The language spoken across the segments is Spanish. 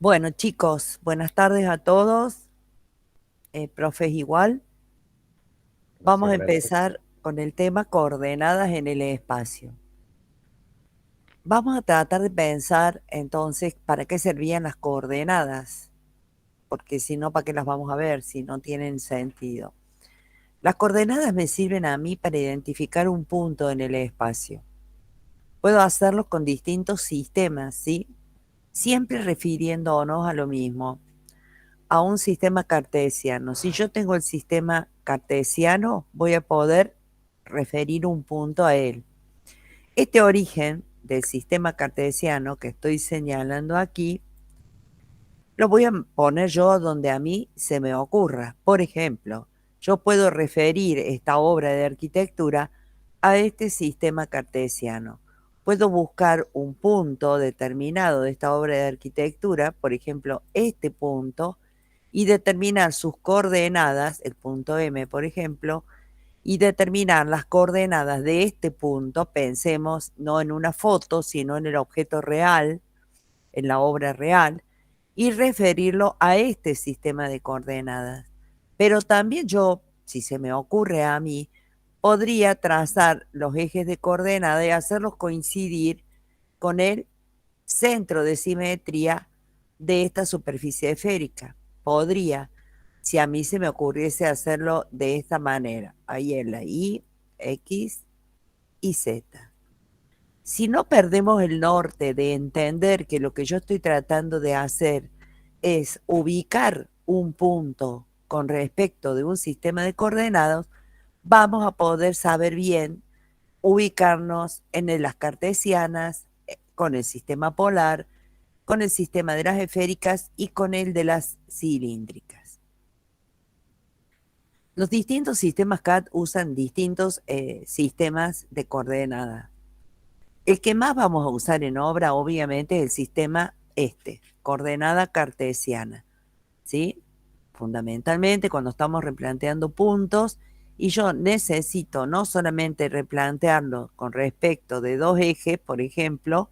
Bueno, chicos, buenas tardes a todos, profes igual. Vamos Gracias, a gracias. empezar con el tema coordenadas en el espacio. Vamos a tratar de pensar entonces para qué servían las coordenadas, porque si no, ¿para qué las vamos a ver si no tienen sentido? Las coordenadas me sirven a mí para identificar un punto en el espacio. Puedo hacerlo con distintos sistemas, ¿sí? Siempre refiriéndonos a lo mismo, a un sistema cartesiano. Si yo tengo el sistema cartesiano, voy a poder referir un punto a él. Este origen del sistema cartesiano que estoy señalando aquí, lo voy a poner yo donde a mí se me ocurra. Por ejemplo, yo puedo referir esta obra de arquitectura a este sistema cartesiano. Puedo buscar un punto determinado de esta obra de arquitectura, por ejemplo, este punto, y determinar sus coordenadas, el punto M, por ejemplo, y determinar las coordenadas de este punto, pensemos no en una foto, sino en el objeto real, en la obra real, y referirlo a este sistema de coordenadas. Pero también yo, si se me ocurre a mí, podría trazar los ejes de coordenada y hacerlos coincidir con el centro de simetría de esta superficie esférica. Podría, si a mí se me ocurriese hacerlo de esta manera, ahí en la Y, X y Z. Si no perdemos el norte de entender que lo que yo estoy tratando de hacer es ubicar un punto con respecto de un sistema de coordenadas, vamos a poder saber bien ubicarnos en las cartesianas, con el sistema polar, con el sistema de las esféricas y con el de las cilíndricas. Los distintos sistemas CAD usan distintos sistemas de coordenadas. El que más vamos a usar en obra, obviamente, es el sistema coordenada cartesiana, ¿sí? Fundamentalmente cuando estamos replanteando puntos y yo necesito no solamente replantearlo con respecto de dos ejes, por ejemplo,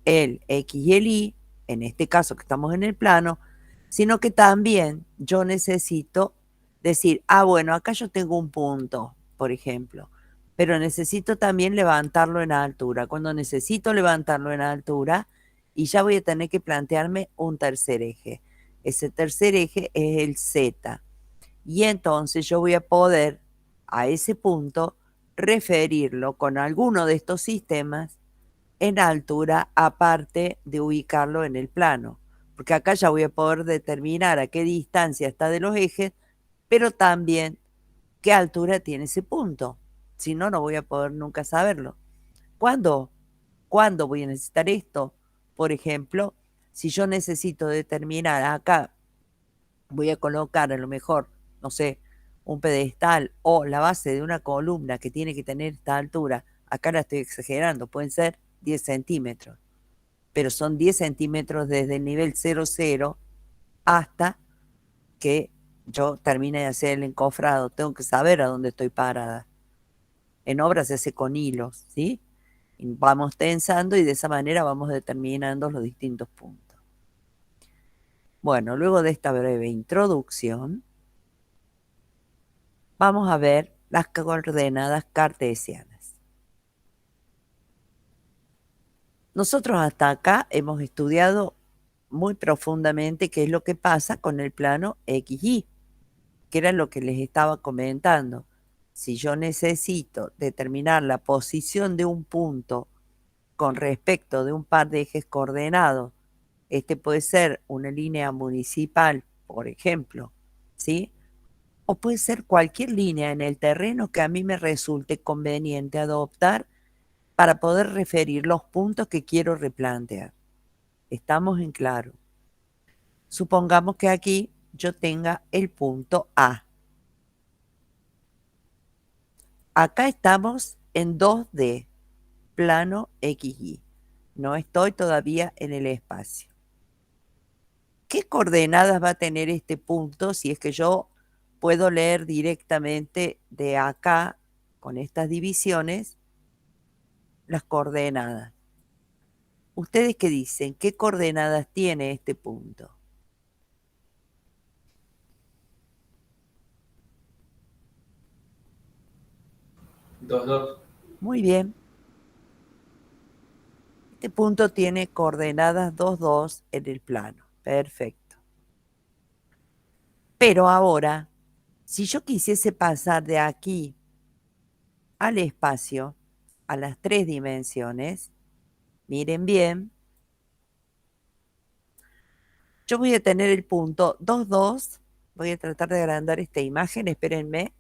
el X y el Y, en este caso que estamos en el plano, sino que también yo necesito decir, bueno, acá yo tengo un punto, por ejemplo, pero necesito también levantarlo en altura. Cuando necesito levantarlo en altura, y ya voy a tener que plantearme un tercer eje. Ese tercer eje es el Z. Y entonces yo voy a poder a ese punto referirlo con alguno de estos sistemas en altura, aparte de ubicarlo en el plano, porque acá ya voy a poder determinar a qué distancia está de los ejes, pero también qué altura tiene ese punto. Si no, no voy a poder nunca saberlo. ¿Cuándo? ¿Cuándo voy a necesitar esto? Por ejemplo, si yo necesito determinar acá, voy a colocar a lo mejor, no sé, un pedestal o la base de una columna que tiene que tener esta altura, acá la estoy exagerando, pueden ser 10 centímetros, pero son 10 centímetros desde el nivel 00 hasta que yo termine de hacer el encofrado. Tengo que saber a dónde estoy parada. En obra se hace con hilos, ¿sí? Y vamos tensando y de esa manera vamos determinando los distintos puntos. Bueno, luego de esta breve introducción, vamos a ver las coordenadas cartesianas. Nosotros hasta acá hemos estudiado muy profundamente qué es lo que pasa con el plano XY, que era lo que les estaba comentando. Si yo necesito determinar la posición de un punto con respecto de un par de ejes coordenados, este puede ser una línea municipal, por ejemplo, ¿sí? O puede ser cualquier línea en el terreno que a mí me resulte conveniente adoptar para poder referir los puntos que quiero replantear. Estamos en claro. Supongamos que aquí yo tenga el punto A. Acá estamos en 2D, plano XY. No estoy todavía en el espacio. ¿Qué coordenadas va a tener este punto si es que yo puedo leer directamente de acá, con estas divisiones, las coordenadas? ¿Ustedes qué dicen? ¿Qué coordenadas tiene este punto? Dos, dos. Muy bien. Este punto tiene coordenadas 2, 2 en el plano. Perfecto. Pero ahora, si yo quisiese pasar de aquí al espacio, a las 3 dimensiones, miren bien, yo voy a tener el punto 2, 2. Voy a tratar de agrandar esta imagen, espérenme.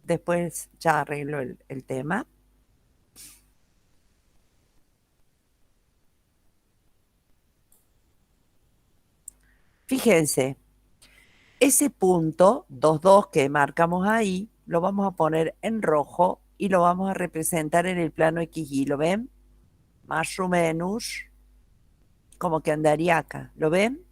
Después ya arreglo el tema. Fíjense, ese punto 2, 2 que marcamos ahí, lo vamos a poner en rojo y lo vamos a representar en el plano XY. ¿Lo ven? Más o menos como que andaría acá. ¿Lo ven?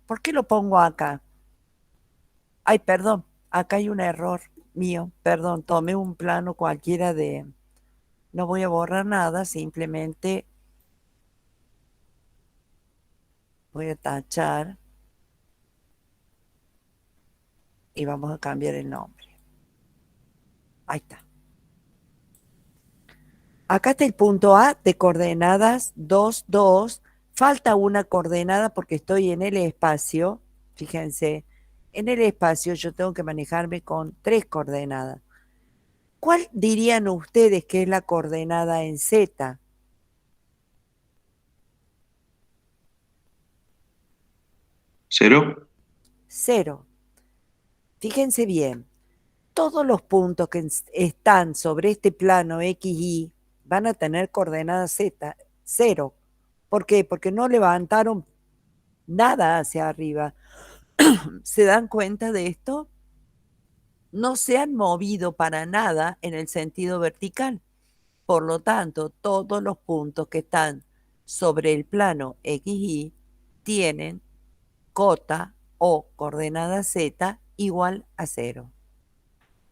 ¿Por qué lo pongo acá? Ay, perdón, acá hay un error mío. Perdón, tomé un plano cualquiera de... No voy a borrar nada, simplemente voy a tachar y vamos a cambiar el nombre. Ahí está. Acá está el punto A de coordenadas 2, 2. Falta una coordenada porque estoy en el espacio. Fíjense, en el espacio yo tengo que manejarme con 3 coordenadas. ¿Cuál dirían ustedes que es la coordenada en Z? ¿Cero? 0. Fíjense bien, todos los puntos que están sobre este plano XY van a tener coordenada Z, 0. ¿Por qué? Porque no levantaron nada hacia arriba. ¿Se dan cuenta de esto? No se han movido para nada en el sentido vertical. Por lo tanto, todos los puntos que están sobre el plano XY tienen cota o coordenada Z igual a 0.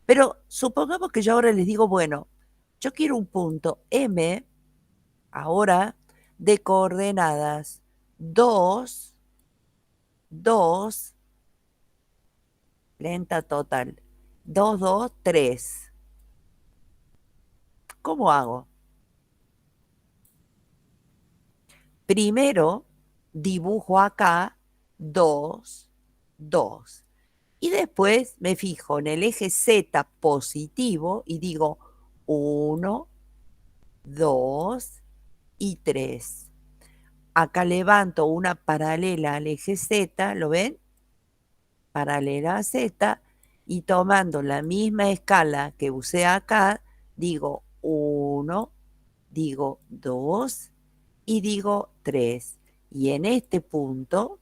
Pero supongamos que yo ahora les digo, bueno, yo quiero un punto M ahora de coordenadas 2, 2, lenta total, 2, 2, 3. ¿Cómo hago? Primero dibujo acá 2, 2. Y después me fijo en el eje Z positivo y digo 1, 2 y 3. Acá levanto una paralela al eje Z, ¿lo ven? Paralela a Z, y tomando la misma escala que usé acá, digo 1, digo 2 y digo 3. Y en este punto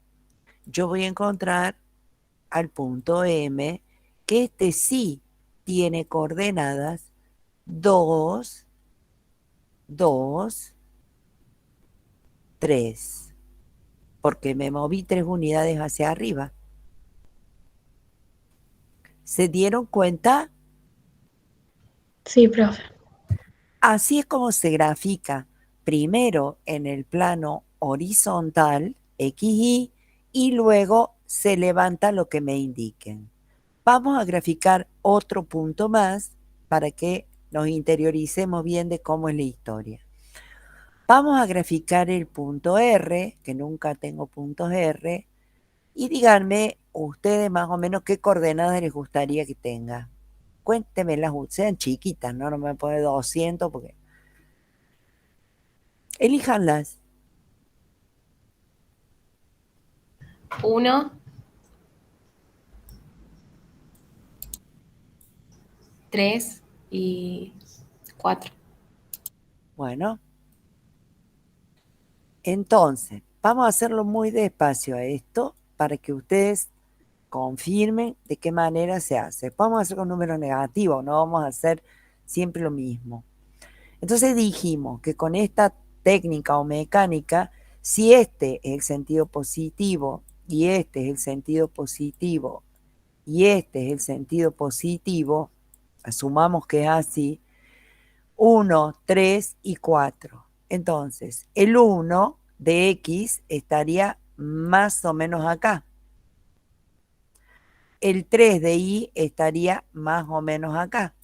yo voy a encontrar al punto M, que este sí tiene coordenadas 2, 2, 3, porque me moví 3 unidades hacia arriba. ¿Se dieron cuenta? Sí, profe. Así es como se grafica primero en el plano horizontal, XY, y luego se levanta lo que me indiquen. Vamos a graficar otro punto más para que nos interioricemos bien de cómo es la historia. Vamos a graficar el punto R, que nunca tengo puntos R, y díganme ustedes más o menos qué coordenadas les gustaría que tenga. Cuéntemelas, sean chiquitas, ¿no? No me pone 200 porque... Elíjanlas. 1, 3 y 4. Bueno, entonces, vamos a hacerlo muy despacio a esto para que ustedes confirmen de qué manera se hace. Vamos a hacer con números negativos, no vamos a hacer siempre lo mismo. Entonces dijimos que con esta técnica o mecánica, si este es el sentido positivo y este es el sentido positivo y este es el sentido positivo, asumamos que es así, 1, 3 y 4. Entonces, el 1 de X estaría más o menos acá. El 3 de Y estaría más o menos acá.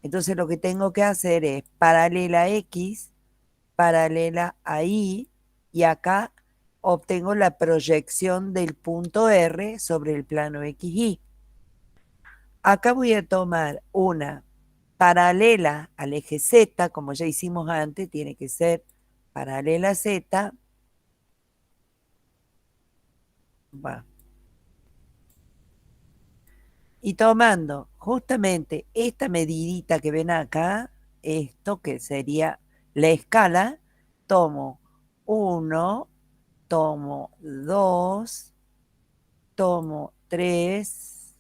Entonces lo que tengo que hacer es paralela a X, paralela a Y, y acá obtengo la proyección del punto R sobre el plano XY. Acá voy a tomar una paralela al eje Z, como ya hicimos antes, tiene que ser paralela a Z. Va. Y tomando justamente esta medidita que ven acá, esto que sería la escala, tomo 1, tomo 2, tomo 3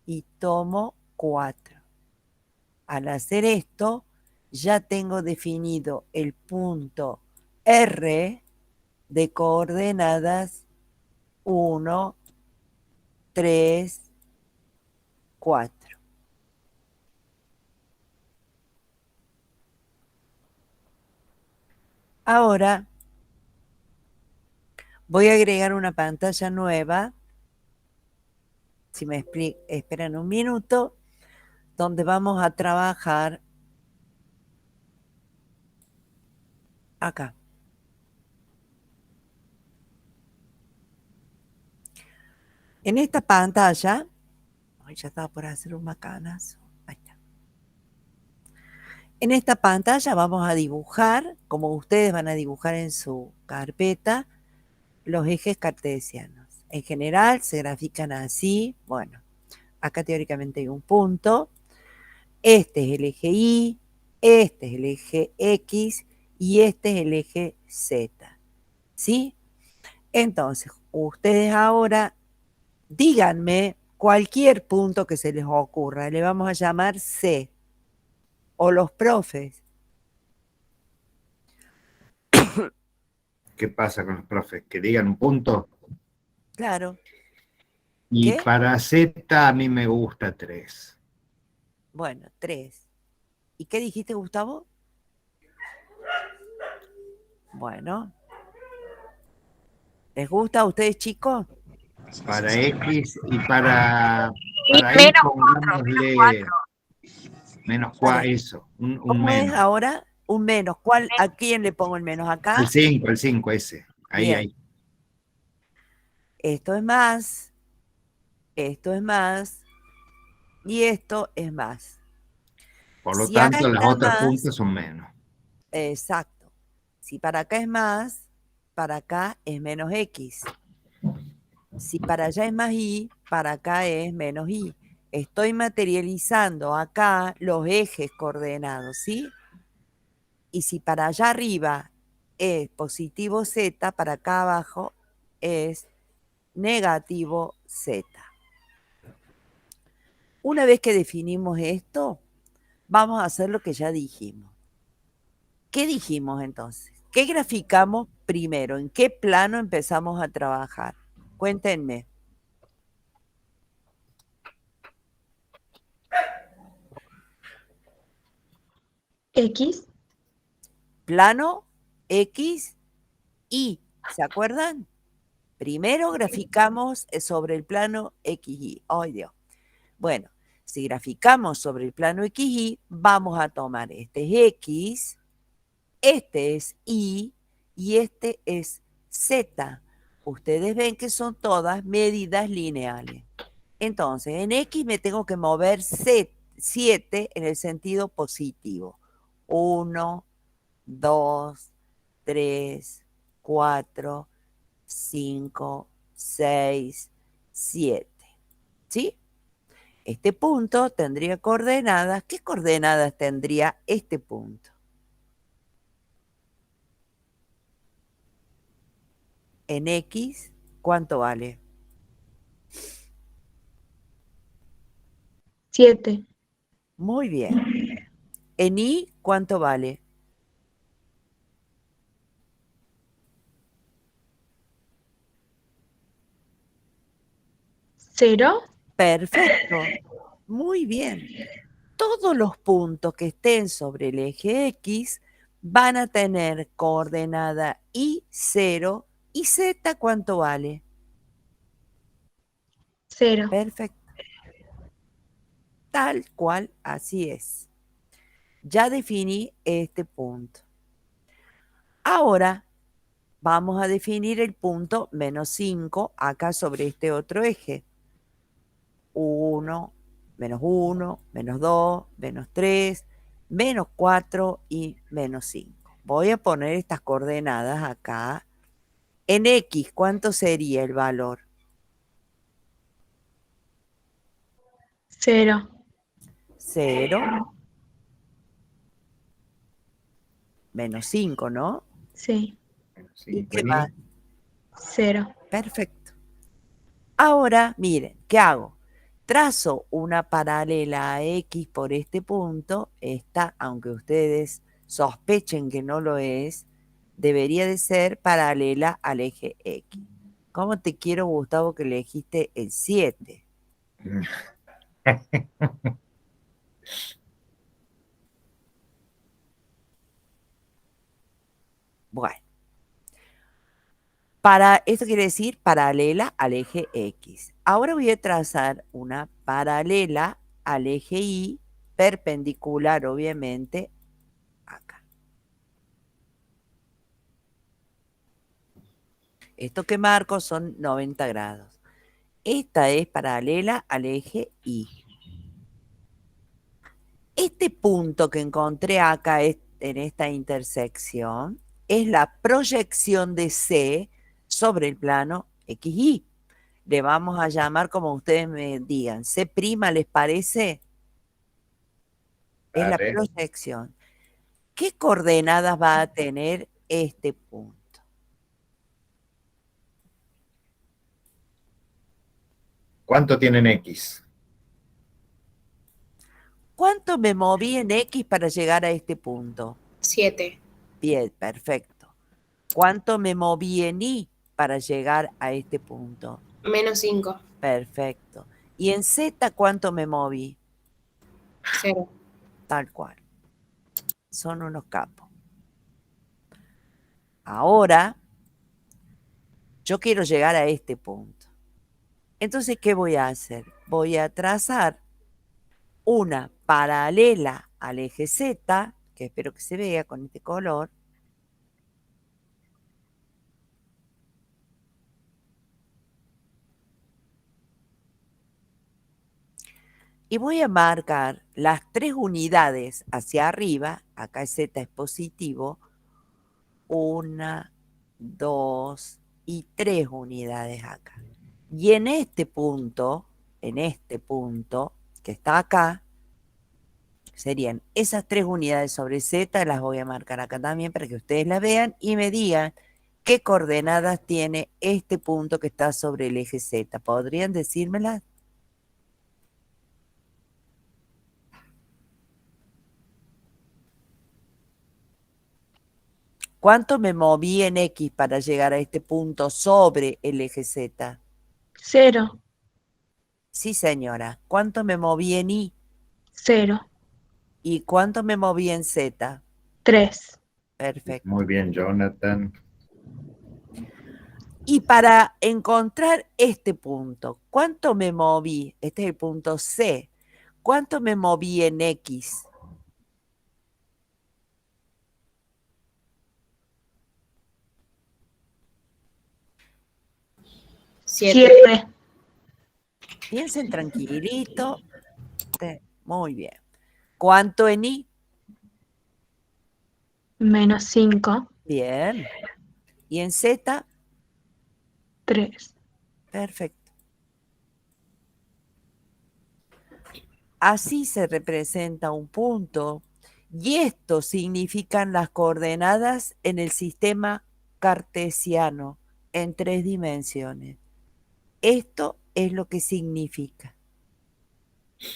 y tomo 4. Al hacer esto, ya tengo definido el punto R de coordenadas 1, 3, 4. Ahora voy a agregar una pantalla nueva, si me esperan un minuto, donde vamos a trabajar acá. En esta pantalla, ay, ya estaba por hacer un macanazo. Ahí está. En esta pantalla vamos a dibujar, como ustedes van a dibujar en su carpeta, los ejes cartesianos. En general se grafican así. Bueno, acá teóricamente hay un punto. Este es el eje Y, este es el eje X y este es el eje Z. ¿Sí? Entonces, ustedes ahora díganme cualquier punto que se les ocurra. Le vamos a llamar C. O los profes. ¿Qué pasa con los profes? Que digan un punto. Claro. Y ¿Qué? para Z a mí me gusta 3. Bueno, 3. ¿Y qué dijiste, Gustavo? Bueno. ¿Les gusta a ustedes, chicos? Para X y para Y Y menos 4, pongámosle menos 4, Vale. eso, un ¿Cómo es menos. ahora? Un menos. ¿A quién le pongo el menos El acá? 5, el 5 ese. Ahí, Bien. ahí. Esto es más, esto es más y esto es más. Por lo Si acá tanto, las está otras más, puntas son menos. exacto. Si para acá es más, para acá es menos X. Si para allá es más Y, para acá es menos Y. Estoy materializando acá los ejes coordenados, ¿sí? Y si para allá arriba es positivo Z, para acá abajo es negativo Z. Una vez que definimos esto, vamos a hacer lo que ya dijimos. ¿Qué dijimos entonces? ¿Qué graficamos primero? ¿En qué plano empezamos a trabajar? Cuéntenme. X. Plano X, Y. ¿Se acuerdan? Primero graficamos sobre el plano XY. ¡Ay, Dios! Bueno, si graficamos sobre el plano XY, vamos a tomar este es X, este es Y y este es Z. Ustedes ven que son todas medidas lineales. Entonces, en X me tengo que mover 7 en el sentido positivo. 1, 2, 3, 4, 5, 6, 7. ¿Sí? Este punto tendría coordenadas. ¿Qué coordenadas tendría este punto? En X, ¿cuánto vale? 7. Muy bien. En Y, ¿cuánto vale? 0. Perfecto. Muy bien. Todos los puntos que estén sobre el eje X van a tener coordenada Y 0 y Z, ¿cuánto vale? 0. Perfecto. Tal cual, así es. Ya definí este punto. Ahora vamos a definir el punto -5 acá sobre este otro eje. 1, -1, -2, -3, -4 y -5. Voy a poner estas coordenadas acá. En X, ¿cuánto sería el valor? 0. 0, -5, ¿no? Sí. ¿Y 5 qué en más? Y. 0. Perfecto. Ahora, miren, ¿qué hago? Trazo una paralela a X por este punto. Esta, aunque ustedes sospechen que no lo es, debería de ser paralela al eje X. ¿Cómo te quiero, Gustavo, que elegiste el 7? Bueno, esto quiere decir paralela al eje X. Ahora voy a trazar una paralela al eje Y, perpendicular, obviamente, acá. Esto que marco son 90 grados. Esta es paralela al eje Y. Este punto que encontré acá en esta intersección es la proyección de C sobre el plano XY. Le vamos a llamar como ustedes me digan. C', ¿les parece? Es la Dale. proyección. ¿Qué coordenadas va a tener este punto? ¿Cuánto tienen X? ¿Cuánto me moví en X para llegar a este punto? 7. Bien, perfecto. ¿Cuánto me moví en Y para llegar a este punto? -5. Perfecto. ¿Y en Z cuánto me moví? 0. Tal cual. Son unos capos. Ahora, yo quiero llegar a este punto. Entonces, ¿qué voy a hacer? Voy a trazar una paralela al eje Z, que espero que se vea con este color. Y voy a marcar las 3 unidades hacia arriba. Acá Z es positivo. 1, 2 y 3 unidades acá. Y en este punto, que está acá, serían esas 3 unidades sobre Z, las voy a marcar acá también para que ustedes las vean y me digan qué coordenadas tiene este punto que está sobre el eje Z. ¿Podrían decírmelas? ¿Cuánto me moví en X para llegar a este punto sobre el eje Z? 0. Sí, señora. ¿Cuánto me moví en Y? 0. ¿Y cuánto me moví en Z? 3. Perfecto. Muy bien, Jonathan. Y para encontrar este punto, ¿cuánto me moví? Este es el punto C. ¿Cuánto me moví en X? 7. 7. Piensen tranquilito. Muy bien. ¿Cuánto en Y? -5. Bien. ¿Y en Z? 3. Perfecto. Así se representa un punto. Y esto significan las coordenadas en el sistema cartesiano en 3 dimensiones. Esto es lo que significa.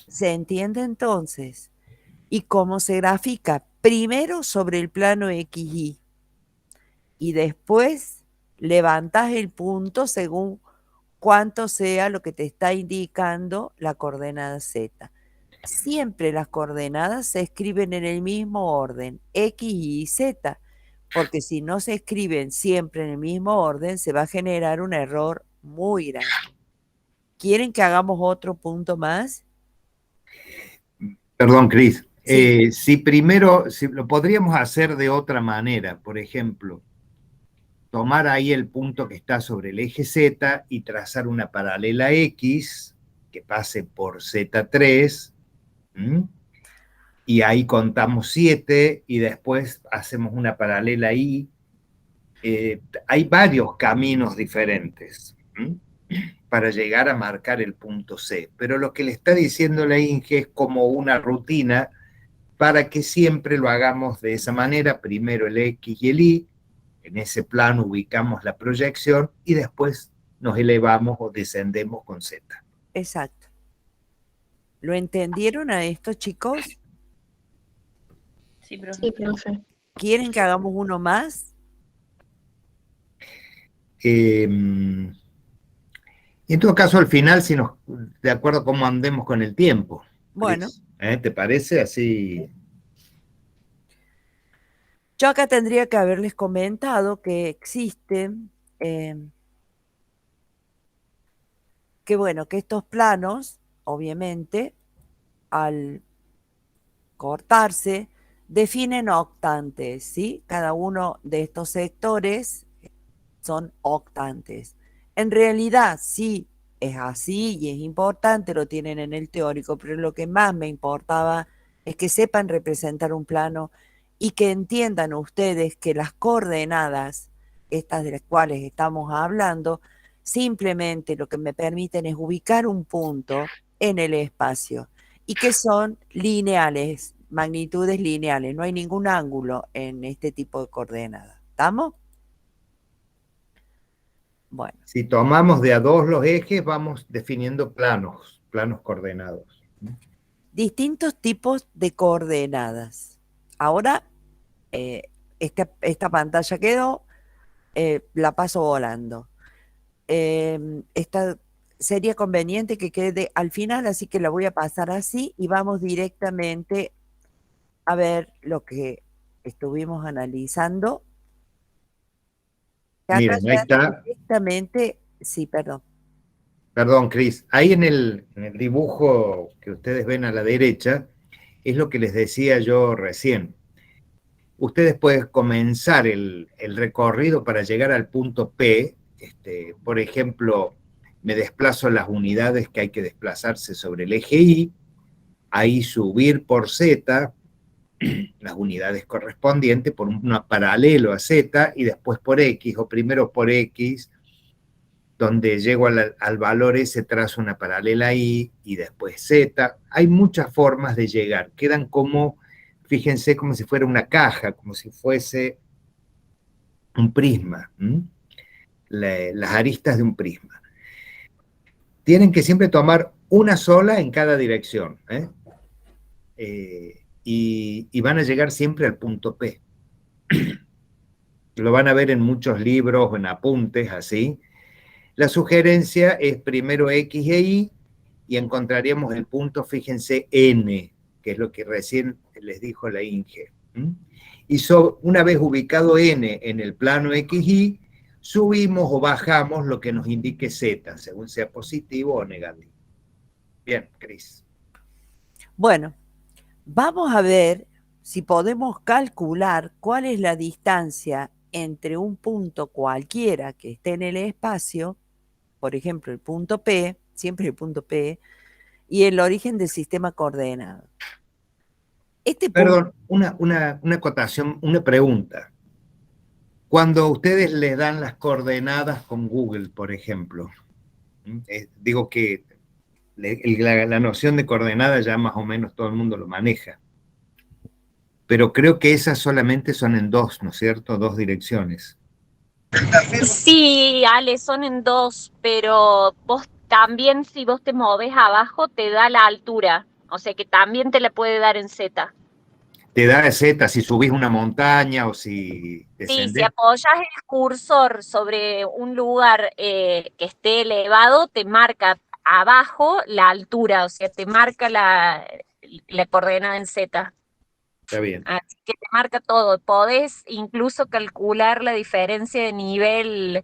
¿Se entiende entonces? Y cómo se grafica primero sobre el plano XY y después levantas el punto según cuánto sea lo que te está indicando la coordenada Z. Siempre las coordenadas se escriben en el mismo orden, X, Y, Z, porque si no se escriben siempre en el mismo orden, se va a generar un error muy grande. ¿Quieren que hagamos otro punto más? Perdón, Cris. Sí. Si lo podríamos hacer de otra manera, por ejemplo, tomar ahí el punto que está sobre el eje Z y trazar una paralela X que pase por Z3, ¿m? Y ahí contamos 7 y después hacemos una paralela Y. Hay varios caminos diferentes, ¿m? Para llegar a marcar el punto C, pero lo que le está diciendo la Inge es como una rutina para que siempre lo hagamos de esa manera, primero el X y el Y, en ese plano ubicamos la proyección y después nos elevamos o descendemos con Z. Exacto. ¿Lo entendieron a esto, chicos? Sí, profe. Sí, profe. ¿Quieren que hagamos uno más? Y en todo caso, al final, de acuerdo a cómo andemos con el tiempo. Bueno. Cris, ¿te parece así? Yo acá tendría que haberles comentado que existen, que estos planos, obviamente, al cortarse, definen octantes, ¿sí? Cada uno de estos sectores son octantes. En realidad, sí, es así y es importante, lo tienen en el teórico, pero lo que más me importaba es que sepan representar un plano y que entiendan ustedes que las coordenadas, estas de las cuales estamos hablando, simplemente lo que me permiten es ubicar un punto en el espacio y que son lineales, magnitudes lineales, no hay ningún ángulo en este tipo de coordenadas. ¿Estamos? Bueno. Si tomamos de a dos los ejes, vamos definiendo planos coordenados. Distintos tipos de coordenadas. Ahora, esta pantalla quedó, la paso volando. Esta sería conveniente que quede al final, así que la voy a pasar así y vamos directamente a ver lo que estuvimos analizando. Miren, ahí está. Directamente, sí, perdón. Perdón, Cris. Ahí en el dibujo que ustedes ven a la derecha, es lo que les decía yo recién. Ustedes pueden comenzar el recorrido para llegar al punto P. Por ejemplo, me desplazo las unidades que hay que desplazarse sobre el eje Y, ahí subir por Z, las unidades correspondientes, por una paralelo a Z, y después por X, o primero por X, donde llego al valor S, trazo una paralela Y, y después Z. Hay muchas formas de llegar, quedan como, fíjense, como si fuera una caja, como si fuese un prisma, las aristas de un prisma. Tienen que siempre tomar una sola en cada dirección, y van a llegar siempre al punto P. Lo van a ver en muchos libros o en apuntes, así. La sugerencia es primero X e Y, y encontraríamos el punto, fíjense, N, que es lo que recién les dijo la Inge. Y una vez ubicado N en el plano XY, subimos o bajamos lo que nos indique Z, según sea positivo o negativo. Bien, Cris. Bueno, vamos a ver si podemos calcular cuál es la distancia entre un punto cualquiera que esté en el espacio, por ejemplo, el punto P, siempre el punto P, y el origen del sistema coordenado. Perdón, una acotación, una pregunta. Cuando ustedes les dan las coordenadas con Google, por ejemplo, digo que la noción de coordenada ya más o menos todo el mundo lo maneja, pero creo que esas solamente son en dos, ¿no es cierto? Dos direcciones. Sí, Ale, son en dos, pero vos también, si vos te moves abajo, te da la altura. O sea que también te la puede dar en Z. Te da Z si subís una montaña o si Sí, si descendés. apoyas el cursor sobre un lugar que esté elevado, te marca abajo la altura, o sea, te marca la coordenada en Z. Está bien. Así que te marca todo. Podés incluso calcular la diferencia de nivel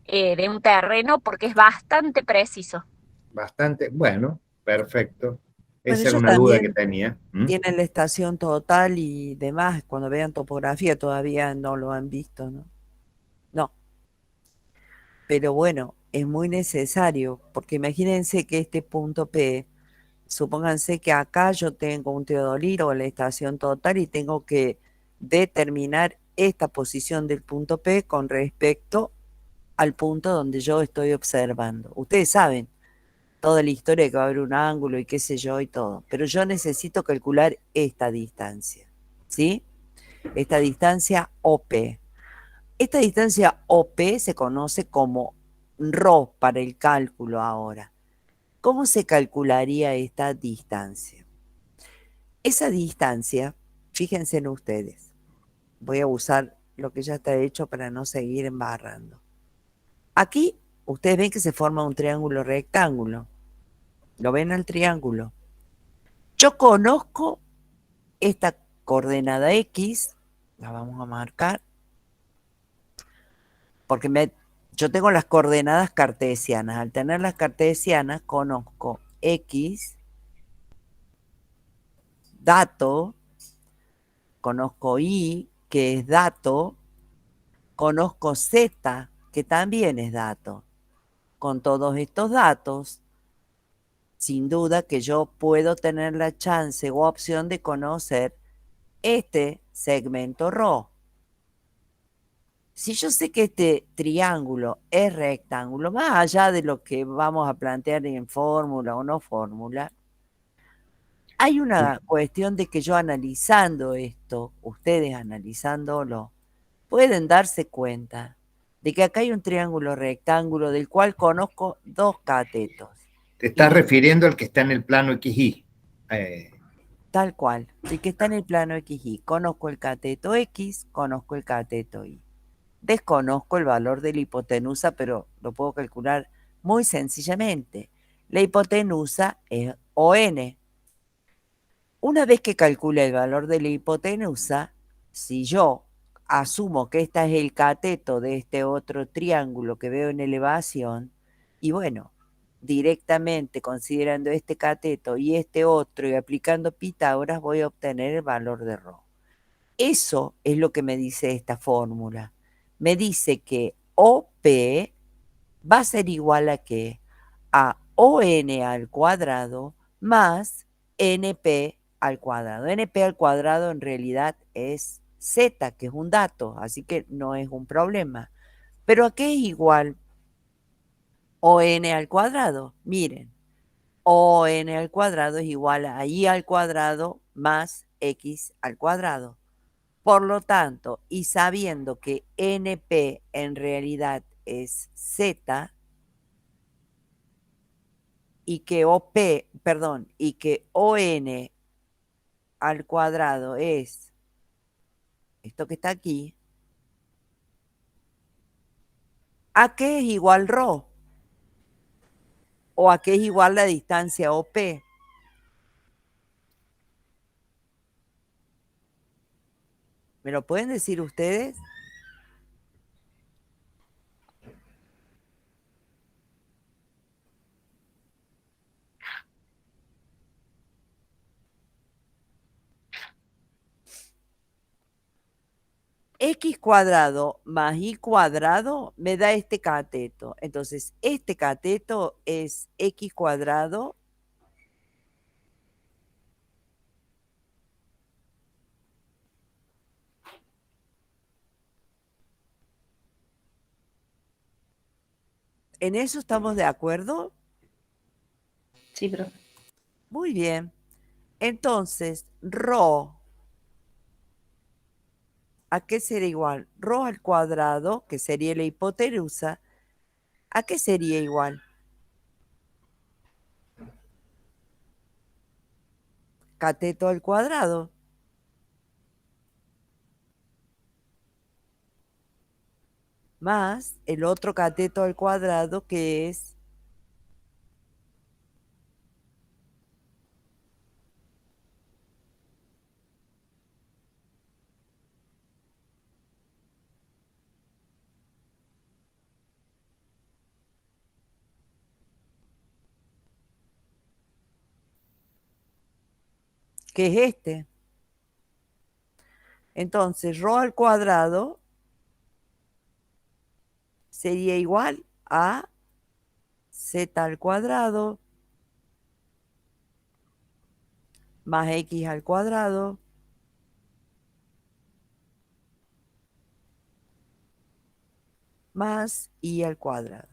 de un terreno porque es bastante preciso. Bastante, bueno, perfecto. Bueno, Esa era ellos una duda que también tenía. ¿Mm? tienen la estación total y demás. Cuando vean topografía todavía no lo han visto, ¿no? No, pero bueno, es muy necesario, porque imagínense que este punto P, supónganse que acá yo tengo un teodolito o la estación total y tengo que determinar esta posición del punto P con respecto al punto donde yo estoy observando. Ustedes saben toda la historia de que va a haber un ángulo y qué sé yo y todo, pero yo necesito calcular esta distancia, ¿sí? Esta distancia OP. Esta distancia OP se conoce como ρ para el cálculo ahora. ¿Cómo se calcularía esta distancia? Esa distancia, fíjense en ustedes, voy a usar lo que ya está hecho para no seguir embarrando. Aquí ustedes ven que se forma un triángulo rectángulo. ¿Lo ven al triángulo? Yo conozco esta coordenada X, la vamos a marcar, porque yo tengo las coordenadas cartesianas. Al tener las cartesianas, conozco X, dato, conozco Y, que es dato, conozco Z, que también es dato. Con todos estos datos, sin duda que yo puedo tener la chance o opción de conocer este segmento ρ. Si yo sé que este triángulo es rectángulo, más allá de lo que vamos a plantear en fórmula o no fórmula, hay una cuestión de que yo analizando esto, ustedes analizándolo, pueden darse cuenta de que acá hay un triángulo rectángulo del cual conozco dos catetos. Te estás refiriendo al que está en el plano XY. Tal cual, el que está en el plano XY. Conozco el cateto X, conozco el cateto Y. Desconozco el valor de la hipotenusa, pero lo puedo calcular muy sencillamente. La hipotenusa es ON. Una vez que calcule el valor de la hipotenusa, si yo asumo que este es el cateto de este otro triángulo que veo en elevación, y bueno, directamente considerando este cateto y este otro y aplicando Pitágoras, voy a obtener el valor de ρ. Eso es lo que me dice esta fórmula. Me dice que OP va a ser igual a qué? A ON al cuadrado más NP al cuadrado. NP al cuadrado en realidad es Z, que es un dato, así que no es un problema. ¿Pero a qué es igual ON al cuadrado? Miren, ON al cuadrado es igual a I al cuadrado más X al cuadrado. Por lo tanto, y sabiendo que NP en realidad es Z y que y que ON al cuadrado es esto que está aquí, ¿a qué es igual ρ? ¿O a qué es igual la distancia OP? ¿Me lo pueden decir ustedes? X cuadrado más Y cuadrado me da este cateto. Entonces, este cateto es X cuadrado ¿En eso estamos de acuerdo? Sí, profe. Muy bien. Entonces, ρ, ¿a qué sería igual? Ρ al cuadrado, que sería la hipotenusa, ¿a qué sería igual? cateto al cuadrado. Más el otro cateto al cuadrado que es este. Entonces, ρ al cuadrado sería igual a z al cuadrado más x al cuadrado más y al cuadrado.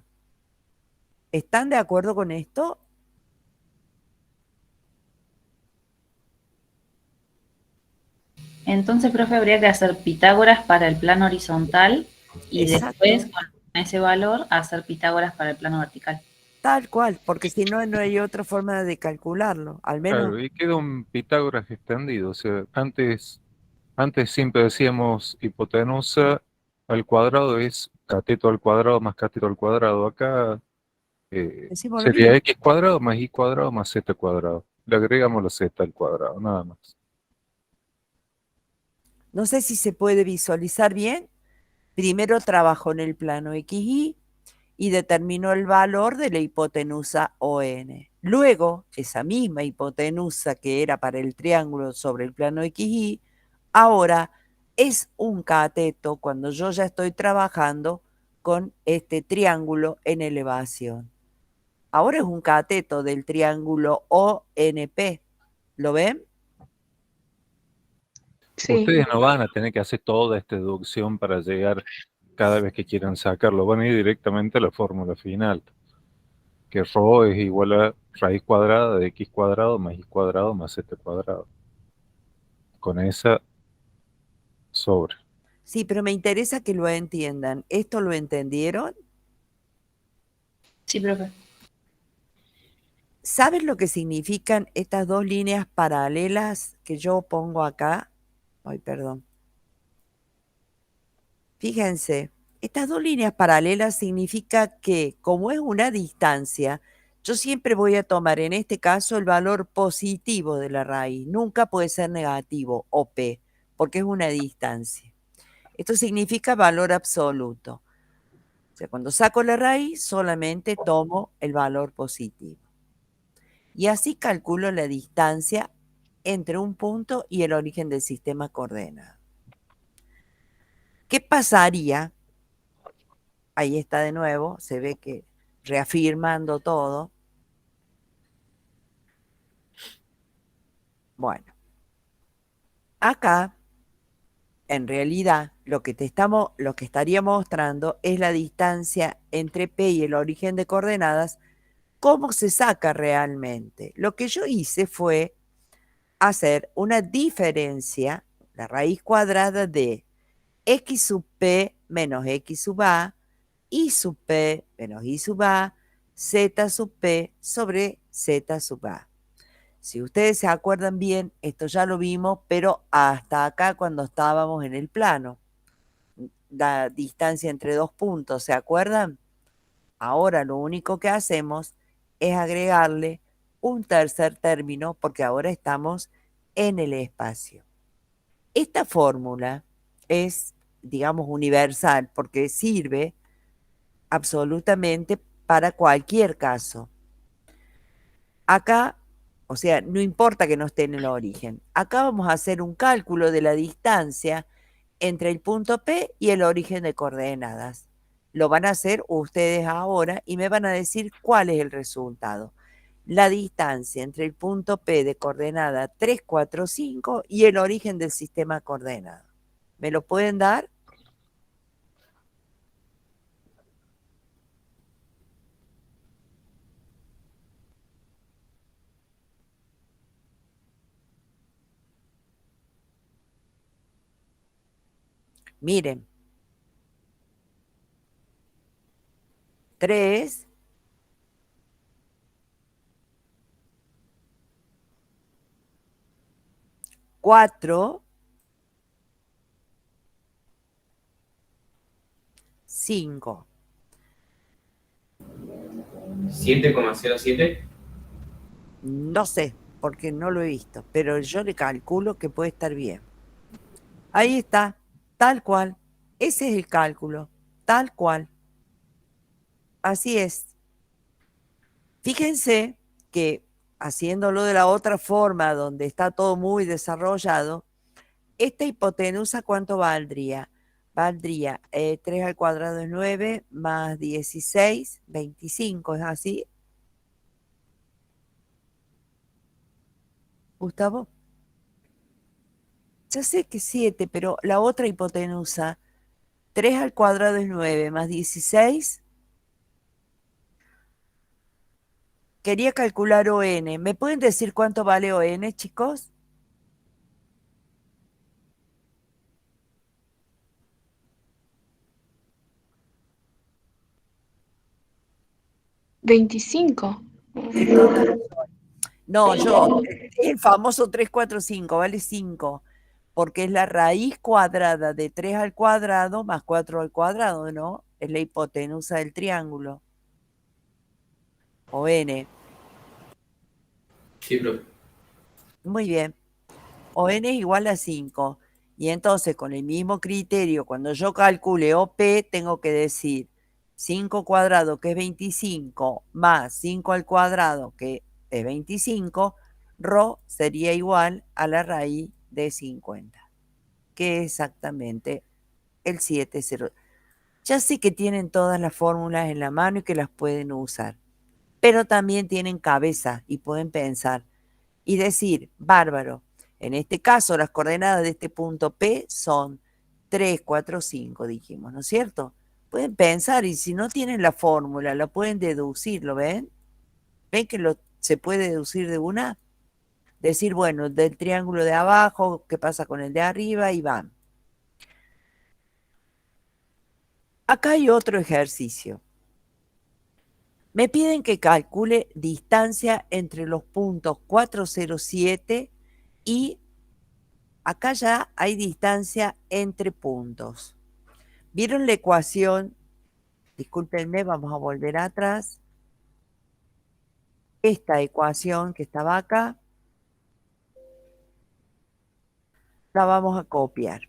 ¿Están de acuerdo con esto? Entonces, profe, habría que hacer Pitágoras para el plano horizontal y Exacto. después con ese valor hacer Pitágoras para el plano vertical. Tal cual, porque si no, no hay otra forma de calcularlo. Al menos, Claro, y queda un Pitágoras extendido. O sea, antes siempre decíamos hipotenusa al cuadrado es cateto al cuadrado más cateto al cuadrado. Acá decimos lo sería mismo. x cuadrado más y cuadrado más z cuadrado. Le agregamos la z al cuadrado, nada más. No sé si se puede visualizar bien. Primero trabajo en el plano XY y determino el valor de la hipotenusa ON. Luego, esa misma hipotenusa que era para el triángulo sobre el plano XY, ahora es un cateto cuando yo ya estoy trabajando con este triángulo en elevación. Ahora es un cateto del triángulo ONP. ¿Lo ven? Sí. Ustedes no van a tener que hacer toda esta deducción para llegar cada vez que quieran sacarlo. Van a ir directamente a la fórmula final, que ρ es igual a raíz cuadrada de x cuadrado más y cuadrado más z cuadrado. Con esa sobre. Sí, pero me interesa que lo entiendan. ¿Esto lo entendieron? Sí, profe. ¿Saben lo que significan estas dos líneas paralelas que yo pongo acá? Ay, perdón. Fíjense, estas dos líneas paralelas significa que como es una distancia, yo siempre voy a tomar en este caso el valor positivo de la raíz. Nunca puede ser negativo o p, porque es una distancia. Esto significa valor absoluto. O sea, cuando saco la raíz, solamente tomo el valor positivo. Y así calculo la distancia entre un punto y el origen del sistema coordenado. ¿Qué pasaría? Ahí está de nuevo, se ve que reafirmando todo. Bueno, acá, en realidad, lo que estaría mostrando es la distancia entre P y el origen de coordenadas, cómo se saca realmente. Lo que yo hice fue hacer una diferencia, la raíz cuadrada de x sub p menos x sub a, y sub p menos y sub a, z sub p sobre z sub a. Si ustedes se acuerdan bien, esto ya lo vimos, pero hasta acá cuando estábamos en el plano. La distancia entre dos puntos, ¿se acuerdan? Ahora lo único que hacemos es agregarle un tercer término porque ahora estamos en el espacio. Esta fórmula es, digamos, universal porque sirve absolutamente para cualquier caso. Acá, o sea, no importa que no esté en el origen. Acá vamos a hacer un cálculo de la distancia entre el punto P y el origen de coordenadas. Lo van a hacer ustedes ahora y me van a decir cuál es el resultado. La distancia entre el punto P de coordenada 3, 4, 5 y el origen del sistema coordenado. ¿Me lo pueden dar? Miren. 3, 4, 5. 7,07. No sé, porque no lo he visto, pero yo le calculo que puede estar bien. Ahí está, tal cual. Ese es el cálculo, tal cual. Así es. Fíjense que haciéndolo de la otra forma, donde está todo muy desarrollado, esta hipotenusa, ¿cuánto valdría? Valdría 3 al cuadrado es 9, más 16, 25, ¿es así, Gustavo? Ya sé que 7, pero la otra hipotenusa, 3 al cuadrado es 9, más 16. Quería calcular ON. ¿Me pueden decir cuánto vale ON, chicos? ¿25? Entonces, no, el famoso 3, 4, 5, vale 5, porque es la raíz cuadrada de 3 al cuadrado más 4 al cuadrado, ¿no? Es la hipotenusa del triángulo, o n. Sí, profe. Muy bien, o n es igual a 5. Y entonces, con el mismo criterio, cuando yo calcule OP, tengo que decir 5 cuadrado, que es 25, más 5 al cuadrado, que es 25, ρ sería igual a la raíz de 50, que es exactamente el 7,0. Ya sé que tienen todas las fórmulas en la mano y que las pueden usar, pero también tienen cabeza y pueden pensar y decir, bárbaro, en este caso las coordenadas de este punto P son 3, 4, 5, dijimos, ¿no es cierto? Pueden pensar y si no tienen la fórmula, la pueden deducir, ¿lo ven? ¿Ven que se puede deducir de una? Decir, bueno, del triángulo de abajo, ¿qué pasa con el de arriba? Y van. Acá hay otro ejercicio. Me piden que calcule distancia entre los puntos 407 y acá ya hay distancia entre puntos. ¿Vieron la ecuación? Discúlpenme, vamos a volver atrás. Esta ecuación que estaba acá, la vamos a copiar.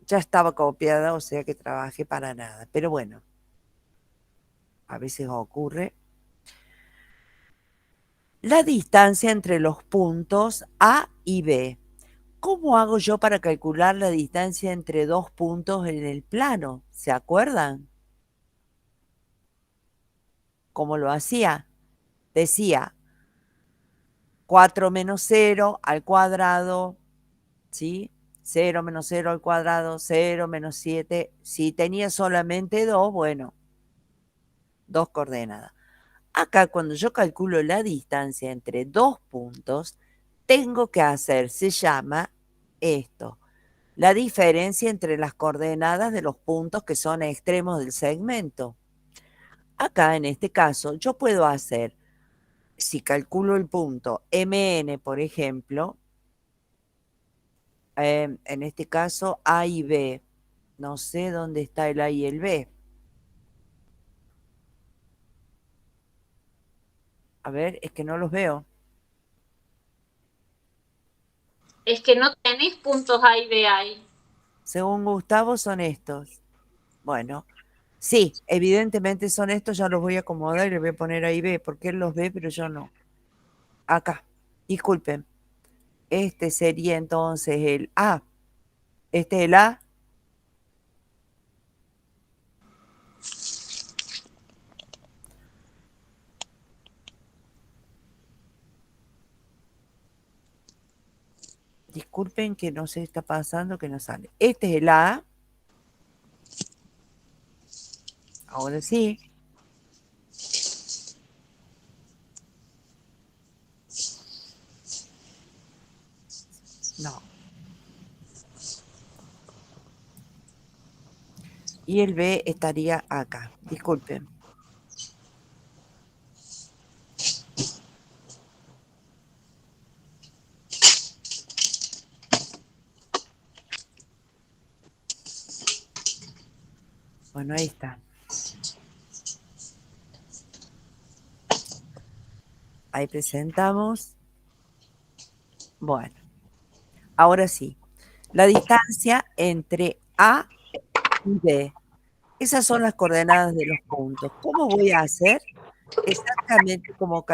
Ya estaba copiada, o sea que trabajé para nada. Pero bueno, a veces ocurre. La distancia entre los puntos A y B. ¿Cómo hago yo para calcular la distancia entre dos puntos en el plano? ¿Se acuerdan? ¿Cómo lo hacía? Decía 4 menos 0 al cuadrado, ¿sí? 0 menos 0 al cuadrado, 0 menos 7. Si tenía solamente 2, bueno, 2 coordenadas. Acá cuando yo calculo la distancia entre dos puntos, tengo que hacer, se llama esto, la diferencia entre las coordenadas de los puntos que son extremos del segmento. Acá en este caso yo puedo hacer, si calculo el punto MN, por ejemplo, en este caso A y B, no sé dónde está el A y el B. A ver, es que no los veo. Es que no tenés puntos A y B ahí. Según Gustavo son estos. Bueno, sí, evidentemente son estos, ya los voy a acomodar y les voy a poner ahí B, porque él los ve, pero yo no. Acá, disculpen. Este sería entonces el A. Este es el A. Disculpen que no se está pasando, que no sale. Este es el A. Ahora sí. No. y el B estaría acá. Disculpen. Bueno, ahí está. Ahí presentamos. Bueno, ahora sí. La distancia entre A y B. Esas son las coordenadas de los puntos. ¿Cómo voy a hacer? Exactamente como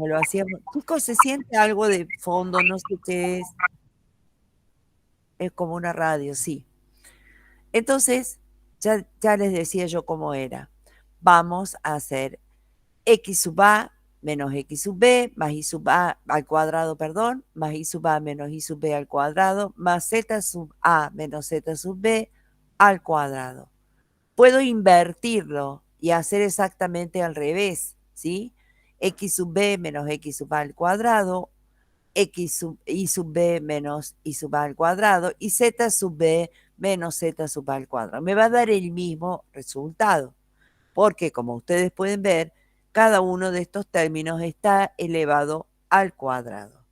lo hacíamos. Chicos, ¿se siente algo de fondo? No sé qué es. Es como una radio, sí. Entonces, ya les decía yo cómo era. Vamos a hacer x sub a menos x sub b más y sub a al cuadrado, perdón, más y sub a menos y sub b al cuadrado, más z sub a menos z sub b al cuadrado. Puedo invertirlo y hacer exactamente al revés, ¿sí? X sub b menos x sub a al cuadrado, x sub y sub b menos y sub a al cuadrado y z sub b menos z sub a al cuadrado. Me va a dar el mismo resultado, porque como ustedes pueden ver, cada uno de estos términos está elevado al cuadrado.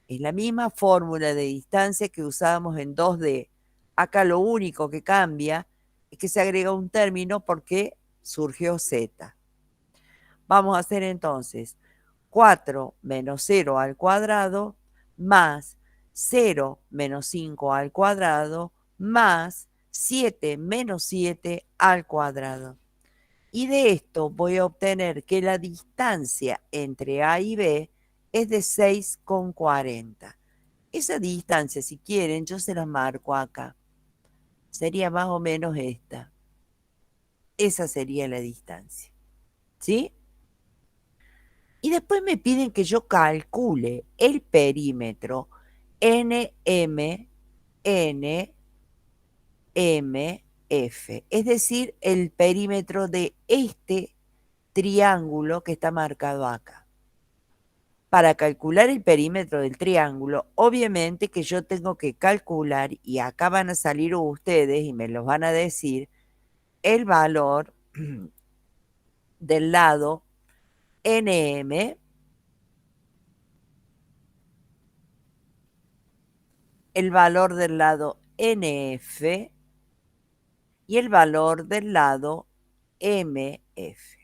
Es la misma fórmula de distancia que usábamos en 2D. Acá lo único que cambia es que se agrega un término porque surgió z. Vamos a hacer entonces 4 menos 0 al cuadrado más 0 menos 5 al cuadrado más 7 menos 7 al cuadrado. Y de esto voy a obtener que la distancia entre A y B es de 6,40. Esa distancia, si quieren, yo se la marco acá. Sería más o menos esta. Esa sería la distancia. ¿Sí? Y después me piden que yo calcule el perímetro NM, NMF, es decir, el perímetro de este triángulo que está marcado acá. Para calcular el perímetro del triángulo, obviamente que yo tengo que calcular, y acá van a salir ustedes y me los van a decir, el valor del lado NM, el valor del lado NF y el valor del lado MF.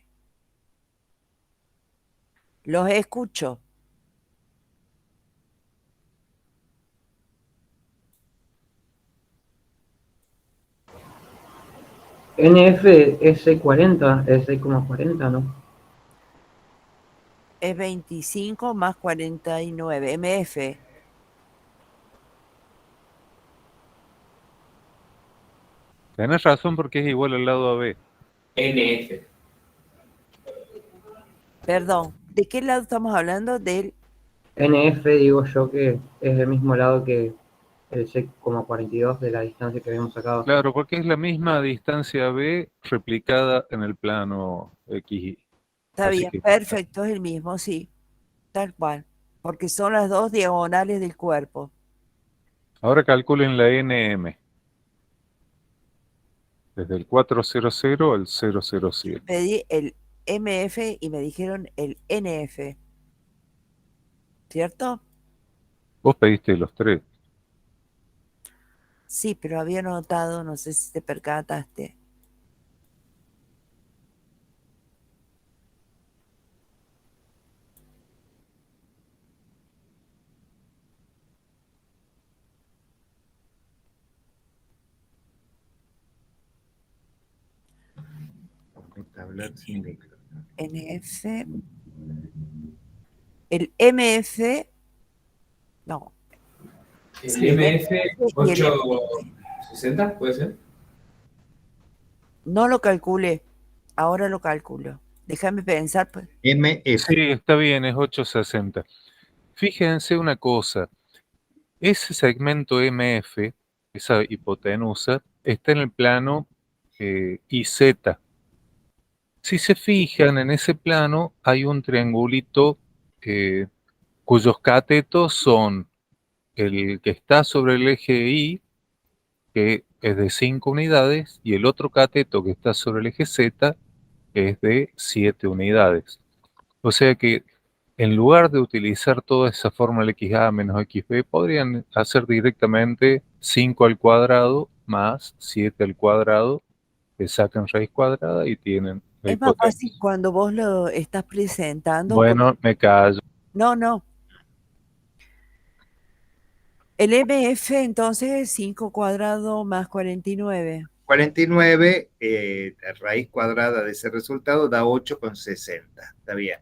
Los escucho. NF es 640, es 6,40, ¿no? Es 25 más 49, MF. Tenés razón porque es igual al lado AB. NF. Perdón, ¿de qué lado estamos hablando? Del NF digo yo que es el mismo lado que el 6,42 de la distancia que habíamos sacado. Claro, porque es la misma distancia B replicada en el plano X. Está Así bien, que perfecto, es el mismo, sí, tal cual, porque son las dos diagonales del cuerpo. ahora calculen la NM. Desde el 400 al 007. Pedí el MF y me dijeron el NF, ¿cierto? Vos pediste los tres. Sí, pero había notado, no sé si te percataste. Hablar sin micro. NF, el MF, no, El sí, el MF MF y el MF. 860, ¿puede ser? No lo calculé, ahora lo calculo. Déjame pensar, pues. MF. Sí, está bien, es 860. Fíjense una cosa. Ese segmento MF, esa hipotenusa, está en el plano IZ. Si se fijan, en ese plano hay un triangulito cuyos catetos son el que está sobre el eje Y, que es de 5 unidades y el otro cateto que está sobre el eje Z es de 7 unidades. O sea que en lugar de utilizar toda esa fórmula XA menos XB, podrían hacer directamente 5 al cuadrado más 7 al cuadrado, que sacan raíz cuadrada y tienen la Es más fácil hipotenusa. cuando vos lo estás presentando. Bueno, me callo. No. El MF entonces es 5 cuadrado más 49. 49, raíz cuadrada de ese resultado da 8,60. Está bien.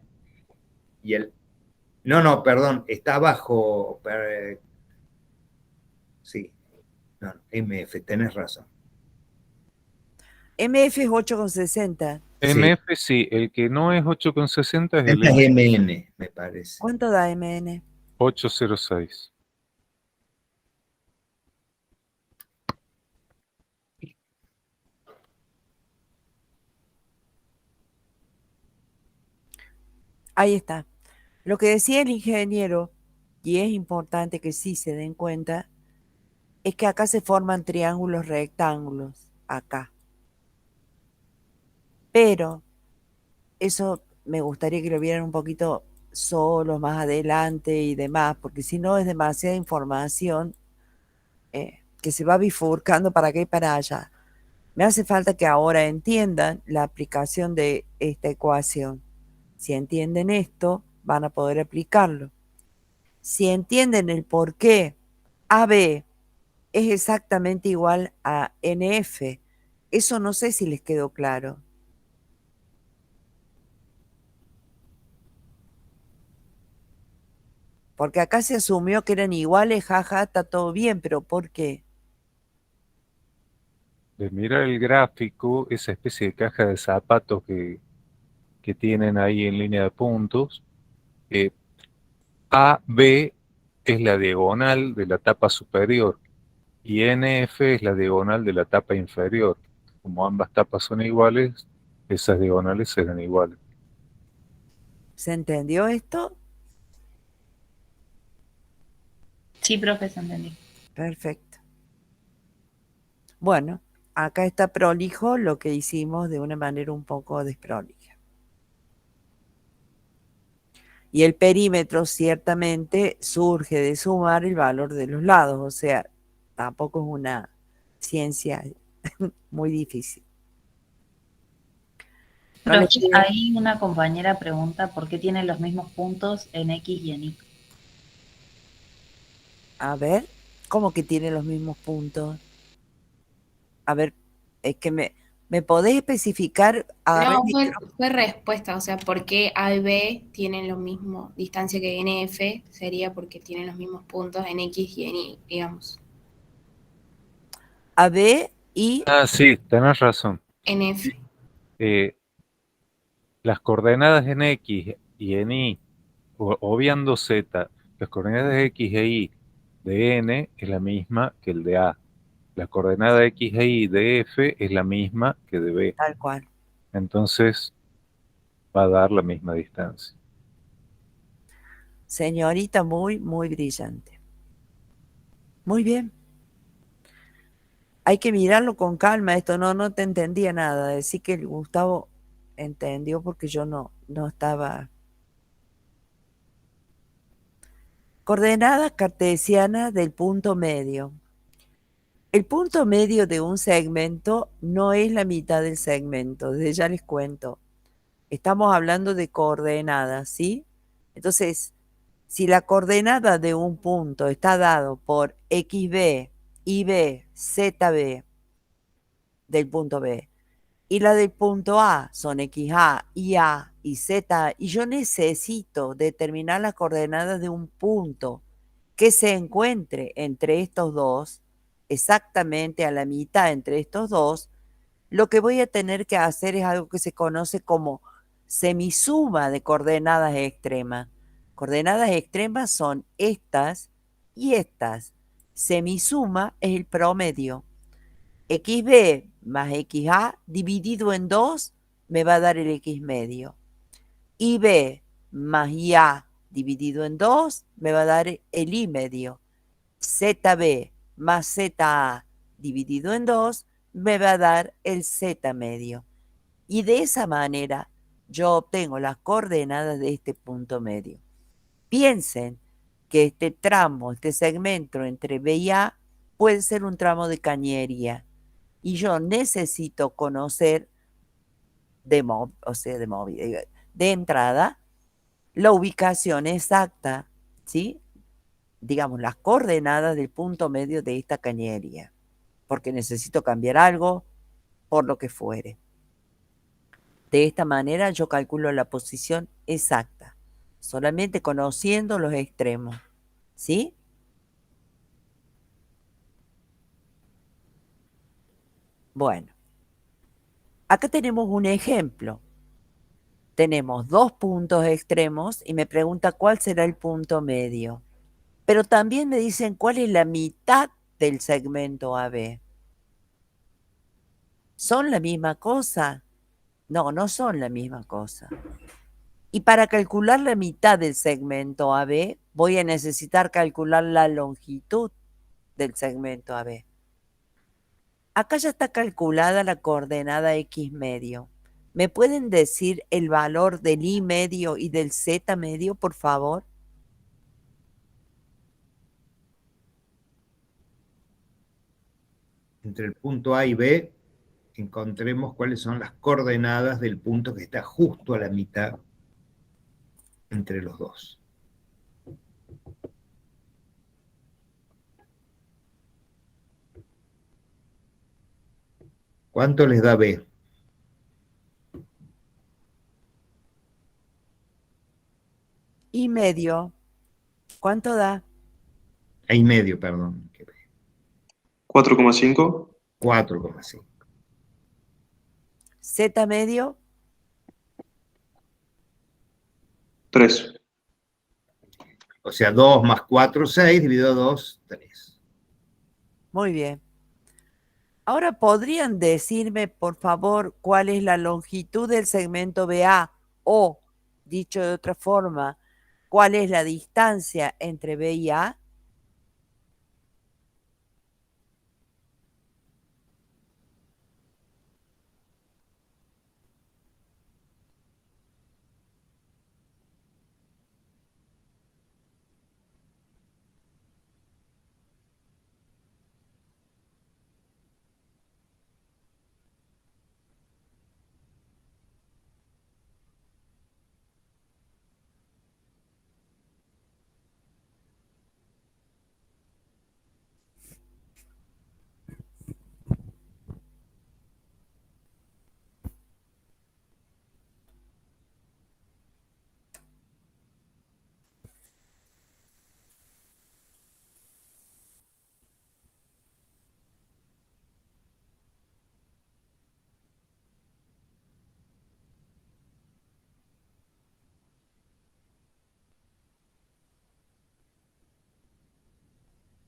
Y el... No, perdón, está abajo. Sí, no, MF, tenés razón. MF es 8,60. Sí, MF sí, el que no es 8,60 es el es MN, me parece. ¿Cuánto da MN? 806. Ahí está. Lo que decía el ingeniero, y es importante que sí se den cuenta, es que acá se forman triángulos rectángulos, acá. Pero eso me gustaría que lo vieran un poquito solos, más adelante y demás, porque si no es demasiada información que se va bifurcando para acá y para allá. Me hace falta que ahora entiendan la aplicación de esta ecuación. Si entienden esto, van a poder aplicarlo. Si entienden el por qué AB es exactamente igual a NF, eso no sé si les quedó claro. Porque acá se asumió que eran iguales, jaja, está todo bien, pero ¿por qué? De mirar el gráfico, esa especie de caja de zapatos que tienen ahí en línea de puntos, AB es la diagonal de la tapa superior y NF es la diagonal de la tapa inferior. Como ambas tapas son iguales, esas diagonales serán iguales. ¿Se entendió esto? Sí, profe, se entendí. Perfecto. Bueno, acá está prolijo lo que hicimos de una manera un poco desprolija. Y el perímetro ciertamente surge de sumar el valor de los lados, o sea, tampoco es una ciencia muy difícil. No les Profe, pide- ahí una compañera pregunta por qué tienen los mismos puntos en X y en Y. A ver, ¿cómo que tiene los mismos puntos? A ver, es que me podés especificar. Agarré No, el fue respuesta, o sea, ¿por qué A y B tienen la misma distancia que NF? Sería porque tienen los mismos puntos en X y en Y, digamos. A, B y Ah, sí, tenés razón. NF. Las coordenadas en X y en Y, obviando Z, las coordenadas X e Y de N es la misma que el de A. La coordenada X e Y de F es la misma que de B. tal cual. Entonces va a dar la misma distancia. Señorita muy, muy brillante. Muy bien. Hay que mirarlo con calma esto, no te entendía nada. Decir que el Gustavo entendió porque yo no estaba. Coordenadas cartesianas del punto medio. El punto medio de un segmento no es la mitad del segmento, desde ya les cuento. Estamos hablando de coordenadas, ¿sí? Entonces, si la coordenada de un punto está dado por XB, YB, ZB del punto B, y la del punto A son XA, YA y Z, y yo necesito determinar las coordenadas de un punto que se encuentre entre estos dos, exactamente a la mitad entre estos dos, lo que voy a tener que hacer es algo que se conoce como semisuma de coordenadas extremas. Coordenadas extremas son estas y estas. Semisuma es el promedio. XB más XA dividido en 2 me va a dar el X medio. YB más YA dividido en 2 me va a dar el Y medio. ZB más ZA dividido en 2 me va a dar el z medio. Y de esa manera yo obtengo las coordenadas de este punto medio. Piensen que este tramo, este segmento entre B y A puede ser un tramo de cañería. Y yo necesito conocer de entrada la ubicación exacta, ¿sí? Digamos, las coordenadas del punto medio de esta cañería, porque necesito cambiar algo por lo que fuere. De esta manera yo calculo la posición exacta, solamente conociendo los extremos, ¿sí? Bueno, acá tenemos un ejemplo. Tenemos dos puntos extremos y me pregunta cuál será el punto medio. Pero también me dicen cuál es la mitad del segmento AB. ¿Son la misma cosa? No, no son la misma cosa. Y para calcular la mitad del segmento AB, voy a necesitar calcular la longitud del segmento AB. Acá ya está calculada la coordenada X medio. ¿Me pueden decir el valor del Y medio y del Z medio, por favor? Entre el punto A y B, encontremos cuáles son las coordenadas del punto que está justo a la mitad entre los dos. ¿Cuánto les da B? Y medio. ¿Cuánto da? A y medio, perdón. 4,5. 4,5. Z medio. 3. O sea, 2 más 4, 6, dividido 2, 3. Muy bien. Ahora, ¿podrían decirme, por favor, cuál es la longitud del segmento BA? O, dicho de otra forma, ¿cuál es la distancia entre B y A?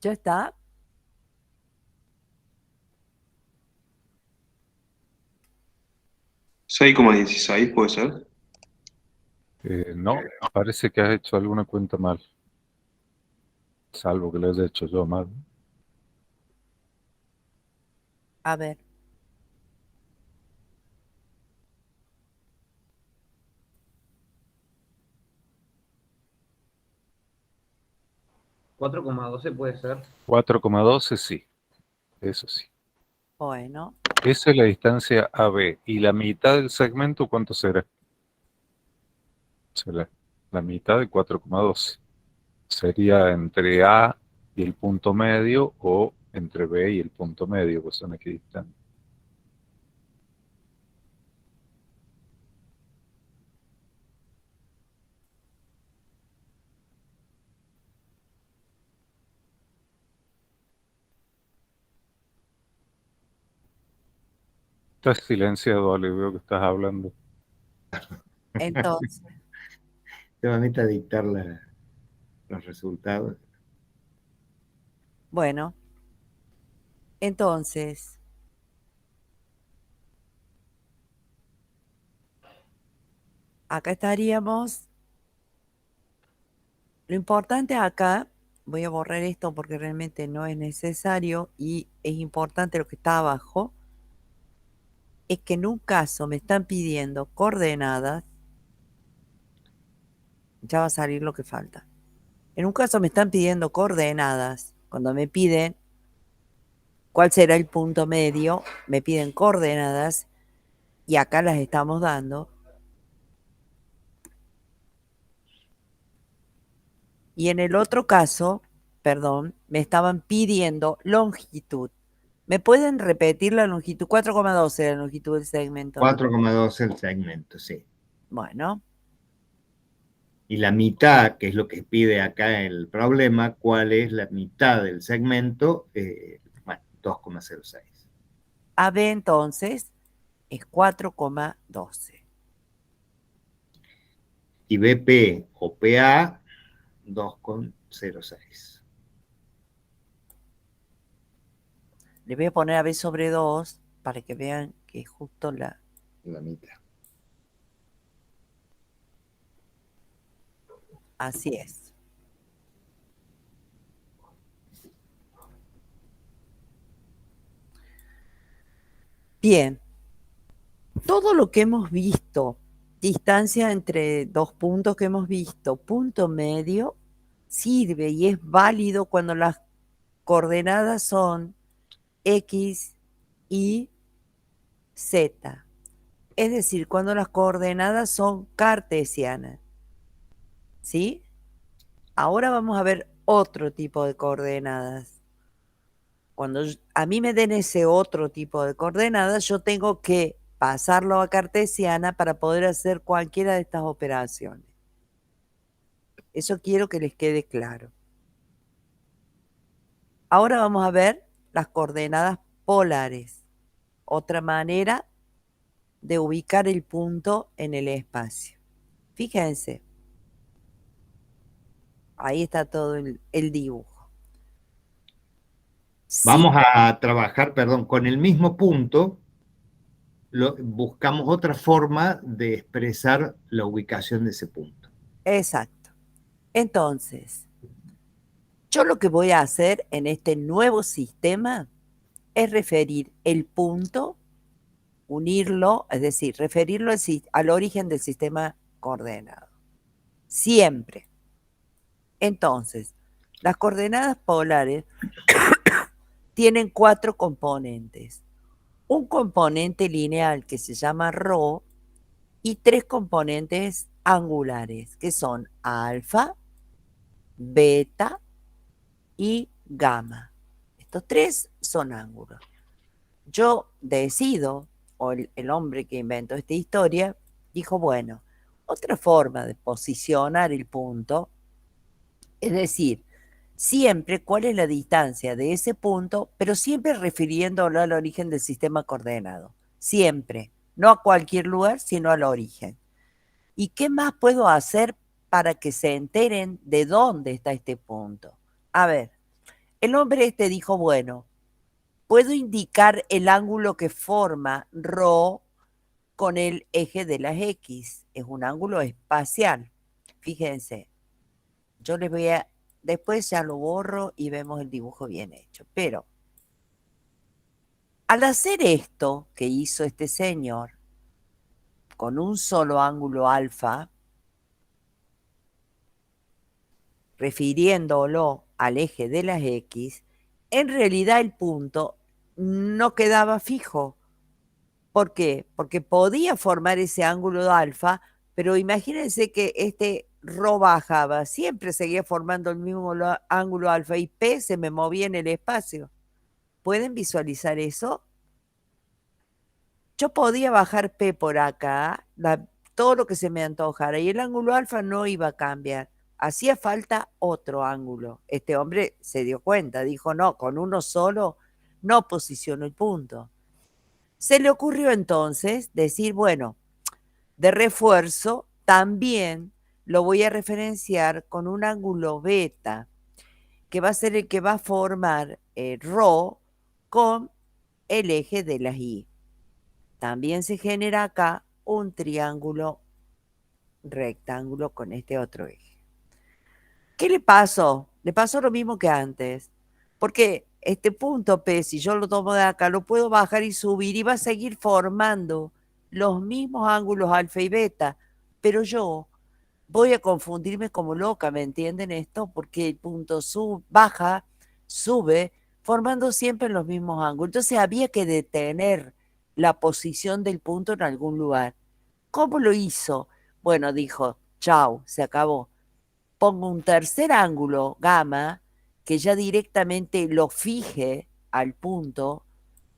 ¿Ya está? ¿6,16 puede ser? No, parece que has hecho alguna cuenta mal. Salvo que lo haya hecho yo mal. A ver. ¿4,12 puede ser? 4,12 sí, eso sí. Bueno, Esa es la distancia AB. ¿Y la mitad del segmento cuánto será? Será la mitad de 4,12. Sería entre A y el punto medio o entre B y el punto medio, que son equidistantes. Estás silenciado, Ale, veo que estás hablando. entonces, Te van a dictar los resultados. bueno, entonces, acá estaríamos. Lo importante acá voy a borrar esto porque realmente no es necesario y es importante lo que está abajo, es que en un caso me están pidiendo coordenadas, ya va a salir lo que falta. En un caso me están pidiendo coordenadas, cuando me piden cuál será el punto medio, me piden coordenadas y acá las estamos dando. Y en el otro caso, perdón, me estaban pidiendo longitud. ¿Me pueden repetir la longitud? 4,12 la longitud del segmento. 4,12 el segmento, sí. Bueno, Y la mitad, que es lo que pide acá el problema, ¿cuál es la mitad del segmento? Bueno, 2,06. AB entonces es 4,12. Y BP o PA, 2,06. Le voy a poner AB sobre 2 para que vean que es justo la mitad. Así es. Bien, todo lo que hemos visto, distancia entre dos puntos que hemos visto, punto medio, sirve y es válido cuando las coordenadas son X, Y, Z. Es decir, cuando las coordenadas son cartesianas. ¿Sí? Ahora vamos a ver otro tipo de coordenadas. Cuando a mí me den ese otro tipo de coordenadas, yo tengo que pasarlo a cartesiana para poder hacer cualquiera de estas operaciones. Eso quiero que les quede claro. Ahora vamos a ver las coordenadas polares. Otra manera de ubicar el punto en el espacio. Fíjense. Ahí está todo el dibujo. Vamos a trabajar, perdón, con el mismo punto, buscamos otra forma de expresar la ubicación de ese punto. Exacto. Entonces, yo lo que voy a hacer en este nuevo sistema es referir el punto, unirlo, es decir, referirlo al origen del sistema coordenado. Siempre. Entonces, las coordenadas polares tienen 4 componentes. Un componente lineal que se llama ρ y 3 componentes angulares que son alfa, beta y gamma. Estos 3 son ángulos. Yo decido, o el hombre que inventó esta historia, dijo, bueno, otra forma de posicionar el punto, es decir, siempre cuál es la distancia de ese punto, pero siempre refiriéndolo al origen del sistema coordenado. Siempre. No a cualquier lugar, sino al origen. ¿Y qué más puedo hacer para que se enteren de dónde está este punto? A ver, el hombre este dijo, bueno, puedo indicar el ángulo que forma ρ con el eje de las X. Es un ángulo espacial. Fíjense, yo les voy a... Después ya lo borro y vemos el dibujo bien hecho. Pero al hacer esto que hizo este señor con un solo ángulo alfa, refiriéndolo al eje de las X, en realidad el punto no quedaba fijo. ¿Por qué? Porque podía formar ese ángulo de alfa, pero imagínense que este ρ bajaba, siempre seguía formando el mismo ángulo alfa y P se me movía en el espacio. ¿Pueden visualizar eso? Yo podía bajar P por acá, todo lo que se me antojara, y el ángulo alfa no iba a cambiar. Hacía falta otro ángulo. Este hombre se dio cuenta, dijo, no, con uno solo no posiciono el punto. Se le ocurrió entonces decir, bueno, de refuerzo también lo voy a referenciar con un ángulo beta, que va a ser el que va a formar ρ con el eje de las Y. También se genera acá un triángulo rectángulo con este otro eje. ¿Qué le pasó? Le pasó lo mismo que antes. Porque este punto P, si yo lo tomo de acá, lo puedo bajar y subir y va a seguir formando los mismos ángulos alfa y beta. Pero yo voy a confundirme como loca, ¿me entienden esto? Porque el punto baja, sube, formando siempre los mismos ángulos. Entonces había que detener la posición del punto en algún lugar. ¿Cómo lo hizo? Bueno, dijo, chau, se acabó. Pongo un tercer ángulo, gamma, que ya directamente lo fije al punto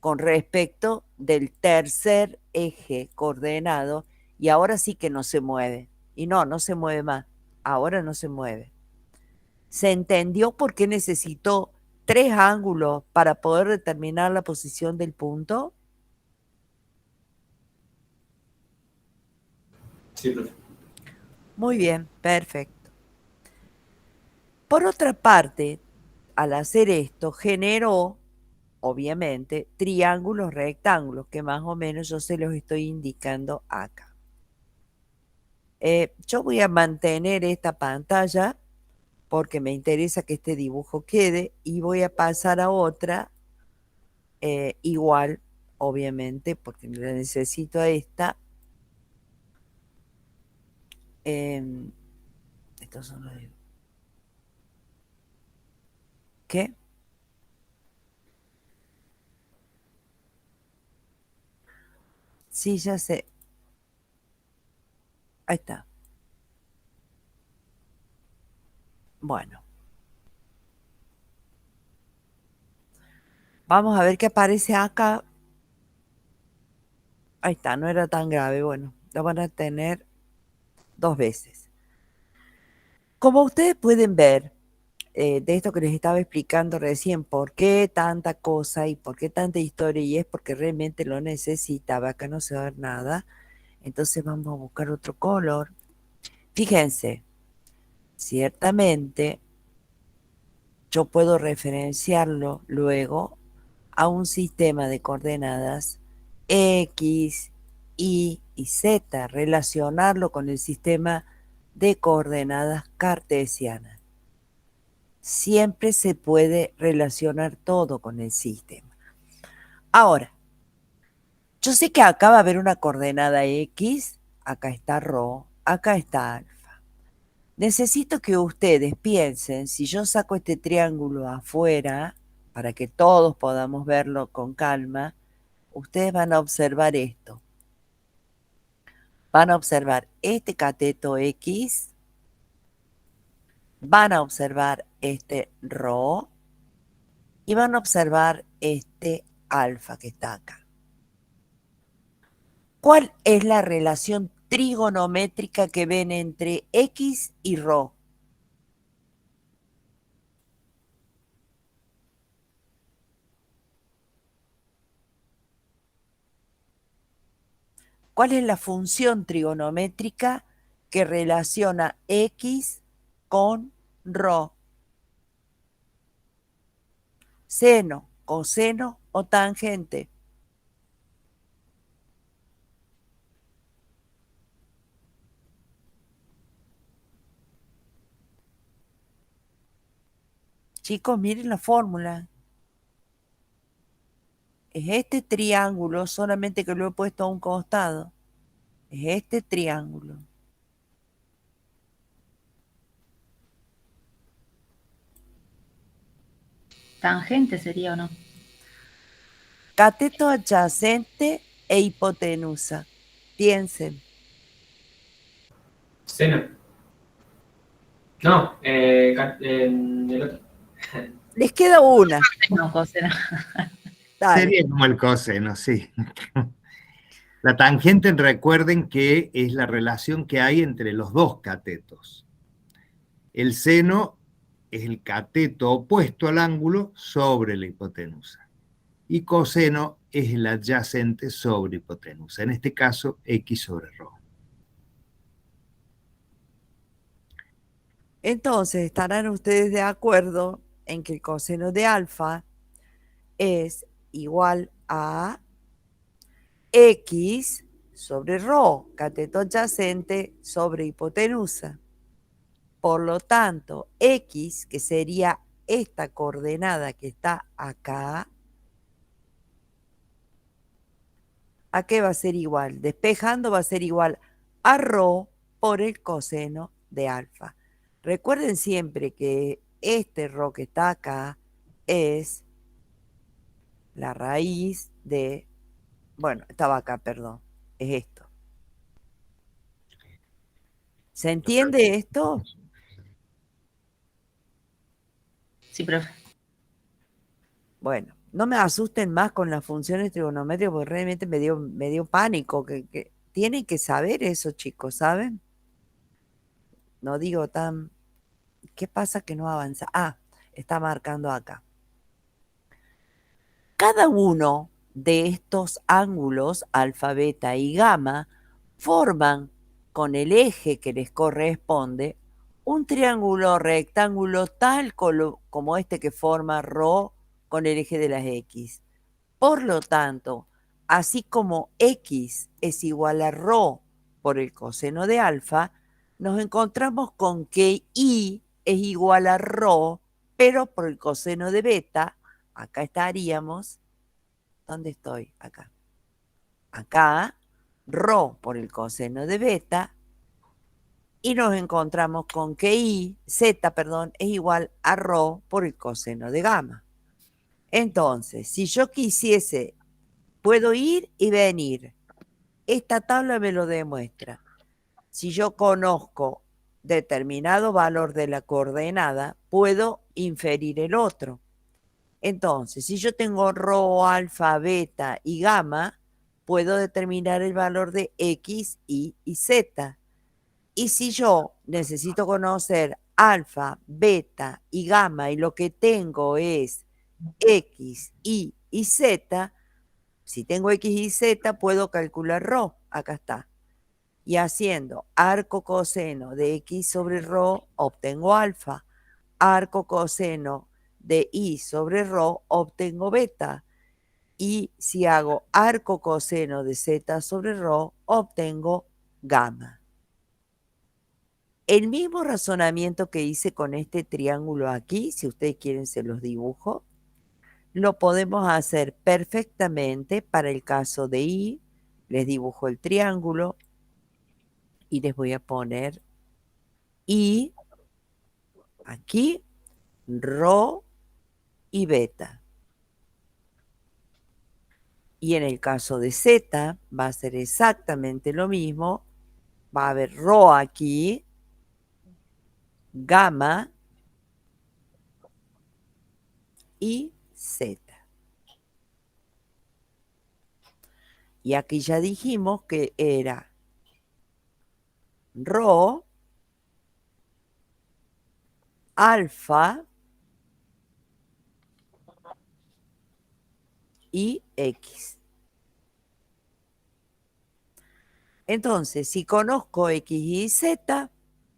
con respecto del tercer eje coordenado y ahora sí que no se mueve. Y no se mueve más. Ahora no se mueve. ¿Se entendió por qué necesitó 3 ángulos para poder determinar la posición del punto? Sí, profe. Muy bien, perfecto. Por otra parte, al hacer esto, generó, obviamente, triángulos rectángulos, que más o menos yo se los estoy indicando acá. Yo voy a mantener esta pantalla porque me interesa que este dibujo quede y voy a pasar a otra igual, obviamente, porque la necesito a esta. Estos son los dibujos. ¿Qué? Sí, ya sé. Ahí está. Bueno. Vamos a ver qué aparece acá. Ahí está, no era tan grave. Bueno, lo van a tener 2 veces. Como ustedes pueden ver, de esto que les estaba explicando recién, por qué tanta cosa y por qué tanta historia, y es porque realmente lo necesitaba, acá no se va a ver nada. Entonces vamos a buscar otro color. Fíjense, ciertamente yo puedo referenciarlo luego a un sistema de coordenadas X, Y y Z, relacionarlo con el sistema de coordenadas cartesianas. Siempre se puede relacionar todo con el sistema. Ahora, yo sé que acá va a haber una coordenada X, acá está ρ, acá está alfa. Necesito que ustedes piensen, si yo saco este triángulo afuera, para que todos podamos verlo con calma, ustedes van a observar esto. Van a observar este cateto X, van a observar este ρ y van a observar este alfa que está acá. ¿Cuál es la relación trigonométrica que ven entre X y ρ? ¿Cuál es la función trigonométrica que relaciona X con ρ? Seno, coseno o tangente. Chicos, miren la fórmula. Es este triángulo, solamente que lo he puesto a un costado. Es este triángulo. Tangente sería o no. Cateto adyacente e hipotenusa. Piensen. Seno. No, el otro. Les queda una. No, coseno. Dale. Sería como el coseno, sí. La tangente, recuerden que es la relación que hay entre los dos catetos. El seno es el cateto opuesto al ángulo sobre la hipotenusa. Y coseno es el adyacente sobre hipotenusa. En este caso, X sobre ρ. Entonces, estarán ustedes de acuerdo en que el coseno de alfa es igual a X sobre ρ, cateto adyacente sobre hipotenusa. Por lo tanto, X, que sería esta coordenada que está acá, ¿a qué va a ser igual? Despejando va a ser igual a rho por el coseno de alfa. Recuerden siempre que este rho que está acá es la raíz de, bueno, estaba acá, perdón, es esto. ¿Se entiende esto? Sí, profe. Bueno, no me asusten más con las funciones trigonométricas porque realmente me dio pánico. Que tienen que saber eso, chicos, ¿saben? No digo tan... ¿Qué pasa que no avanza? Ah, está marcando acá. Cada uno de estos ángulos, alfa, beta y gamma, forman con el eje que les corresponde un triángulo rectángulo tal como este que forma rho con el eje de las X. Por lo tanto, así como X es igual a rho por el coseno de alfa, nos encontramos con que Y es igual a rho, pero por el coseno de beta, acá estaríamos, ¿dónde estoy? Acá. Acá, rho por el coseno de beta, y nos encontramos con que Z, es igual a rho por el coseno de gamma. Entonces, si yo quisiese, puedo ir y venir. Esta tabla me lo demuestra. Si yo conozco determinado valor de la coordenada, puedo inferir el otro. Entonces, si yo tengo rho, alfa, beta y gamma, puedo determinar el valor de X, Y y Z. Y si yo necesito conocer alfa, beta y gamma y lo que tengo es X, Y y Z, si tengo X y Z puedo calcular rho, acá está. Y haciendo arco coseno de X sobre rho obtengo alfa, arco coseno de Y sobre rho obtengo beta. Y si hago arco coseno de Z sobre rho obtengo gamma. El mismo razonamiento que hice con este triángulo aquí, si ustedes quieren se los dibujo, lo podemos hacer perfectamente para el caso de Y. Les dibujo el triángulo y les voy a poner Y aquí, rho y beta. Y en el caso de Z va a ser exactamente lo mismo. Va a haber rho aquí, gamma y Z. Y aquí ya dijimos que era rho, alfa y X. Entonces, si conozco X y Z,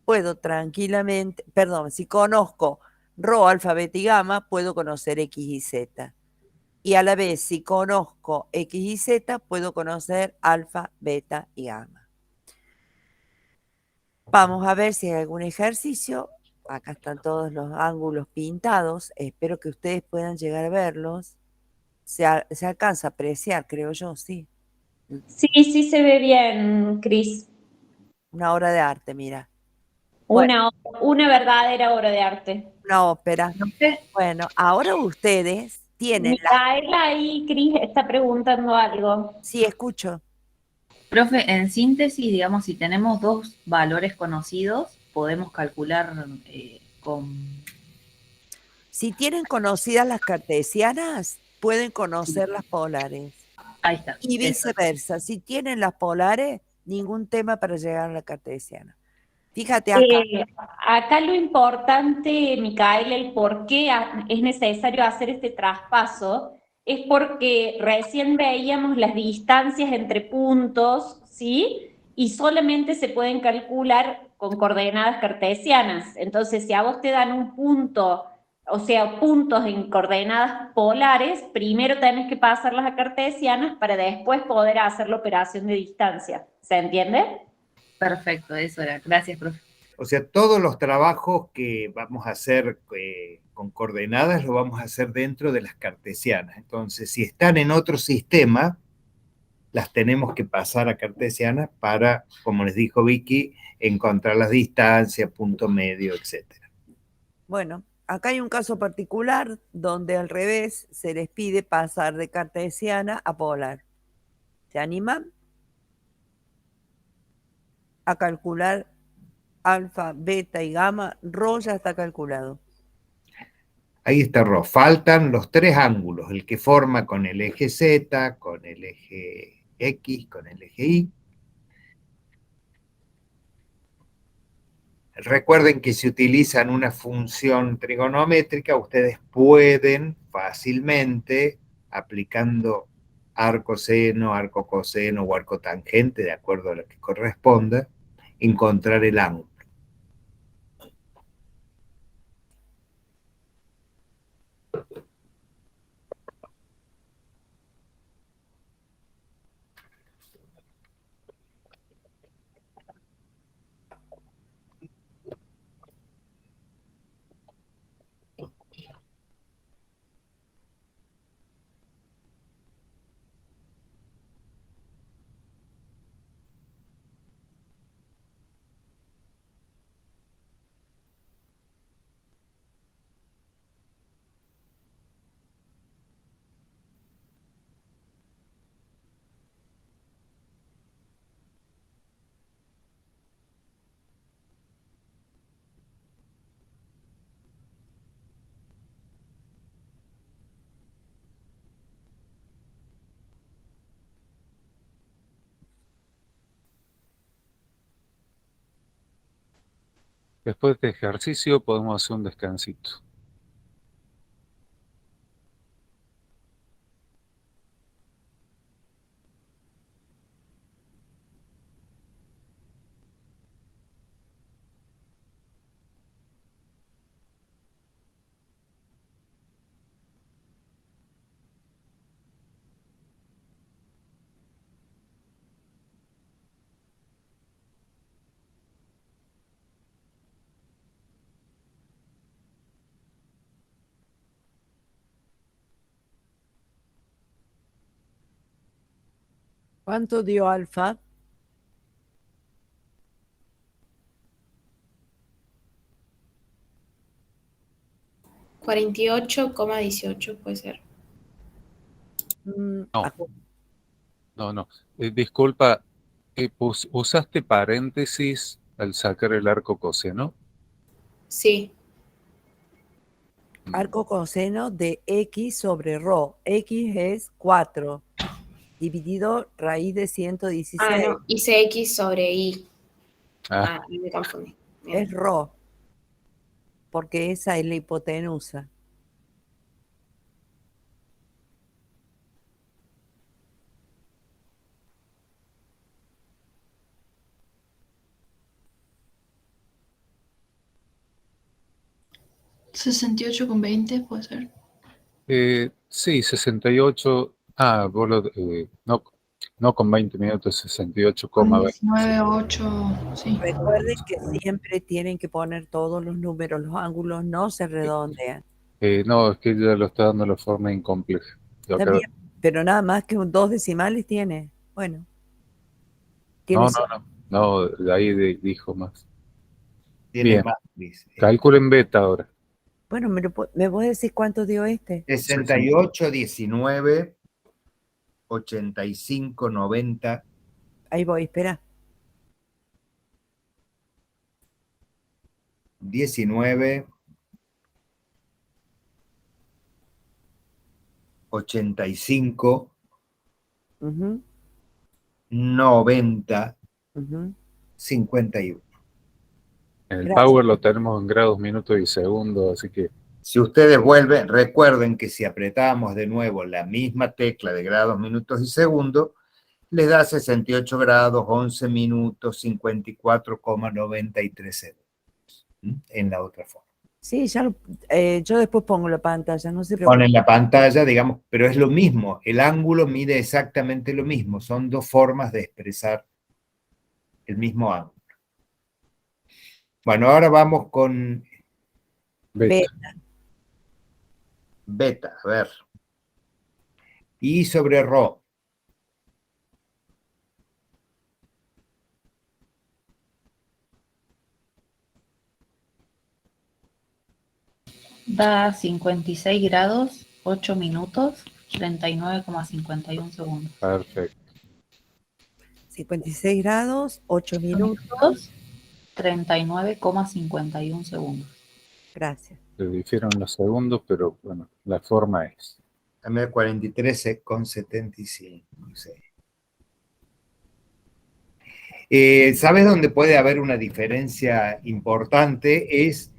puedo tranquilamente, perdón, si conozco rho, alfa, beta y gamma, puedo conocer X y Z. Y a la vez, si conozco X y Z, puedo conocer alfa, beta y gamma. Vamos a ver si hay algún ejercicio. Acá están todos los ángulos pintados. Espero que ustedes puedan llegar a verlos. Se alcanza a apreciar, creo yo, sí. Sí, sí se ve bien, Cris. Una obra de arte, mira. Bueno, Una verdadera obra de arte. una ópera. Bueno, ahora ustedes tienen Micaela ahí, Cris, está preguntando algo. Sí, escucho. Profe, en síntesis, digamos, si tenemos dos valores conocidos, podemos calcular con... Si tienen conocidas las cartesianas, pueden conocer las polares. Ahí está. Y viceversa. Si tienen las polares, ningún tema para llegar a la cartesiana. Fíjate acá. Acá lo importante, Micaela, el por qué es necesario hacer este traspaso, es porque recién veíamos las distancias entre puntos, ¿sí? Y solamente se pueden calcular con coordenadas cartesianas. Entonces, si a vos te dan un punto, o sea, puntos en coordenadas polares, primero tenés que pasarlas a cartesianas para después poder hacer la operación de distancia. ¿Se entiende? Perfecto, eso era. Gracias, profe. O sea, todos los trabajos que vamos a hacer con coordenadas lo vamos a hacer dentro de las cartesianas. Entonces, si están en otro sistema, las tenemos que pasar a cartesianas para, como les dijo Vicky, encontrar las distancias, punto medio, etc. Bueno, acá hay un caso particular donde al revés se les pide pasar de cartesiana a polar. ¿Se animan a calcular alfa, beta y gamma? Rho ya está calculado. Ahí está Rho. Faltan los tres ángulos, el que forma con el eje Z, con el eje X, con el eje Y. Recuerden que si utilizan una función trigonométrica, ustedes pueden fácilmente, aplicando arco seno, arco coseno o arco tangente, de acuerdo a lo que corresponda, encontrar el ángulo. Después de este ejercicio podemos hacer un descansito. ¿Cuánto dio alfa? 48,18 puede ser. No. No. Disculpa, ¿usaste paréntesis al sacar el arco coseno? Sí. Arco coseno de X sobre Rho. X es 4, dividido raíz de 116. Ah, no, hice X sobre Y. Ah, Me confundí. Bien. Es Rho, porque esa es la hipotenusa. ¿68,20 puede ser? sí, 68. Vos no con 20 minutos, 68,20. 19,8, sí. Recuerden que siempre tienen que poner todos los números, los ángulos no se redondean. No, es que ya lo está dando de forma incompleta. Está bien, pero nada más que 2 decimales tiene. Bueno. No, de ahí dijo más. Tiene Bien. más, dice. Calculen beta ahora. Bueno, ¿me puedes decir cuánto dio este? 68, 19, 85, 90. Ahí voy, espera. 19, 85, 90, 51. En el Gracias. Power lo tenemos en grados, minutos y segundos, así que Si ustedes vuelven, recuerden que si apretamos de nuevo la misma tecla de grados, minutos y segundos, les da 68 grados, 11 minutos, 54,93 segundos. En la otra forma. Sí, ya yo después pongo la pantalla, no se preocupen. Ponen la pantalla, digamos, pero es lo mismo. El ángulo mide exactamente lo mismo. Son dos formas de expresar el mismo ángulo. Bueno, ahora vamos con Beta. beta, a ver. Y sobre rho. Da 56 grados, 8 minutos, 39,51 segundos. Perfecto. 56 grados, 8 minutos. 39,51 segundos. Gracias. Se difieren los segundos, pero bueno, la forma es. Dame 43,75. Sí. ¿Sabes dónde puede haber una diferencia importante? Es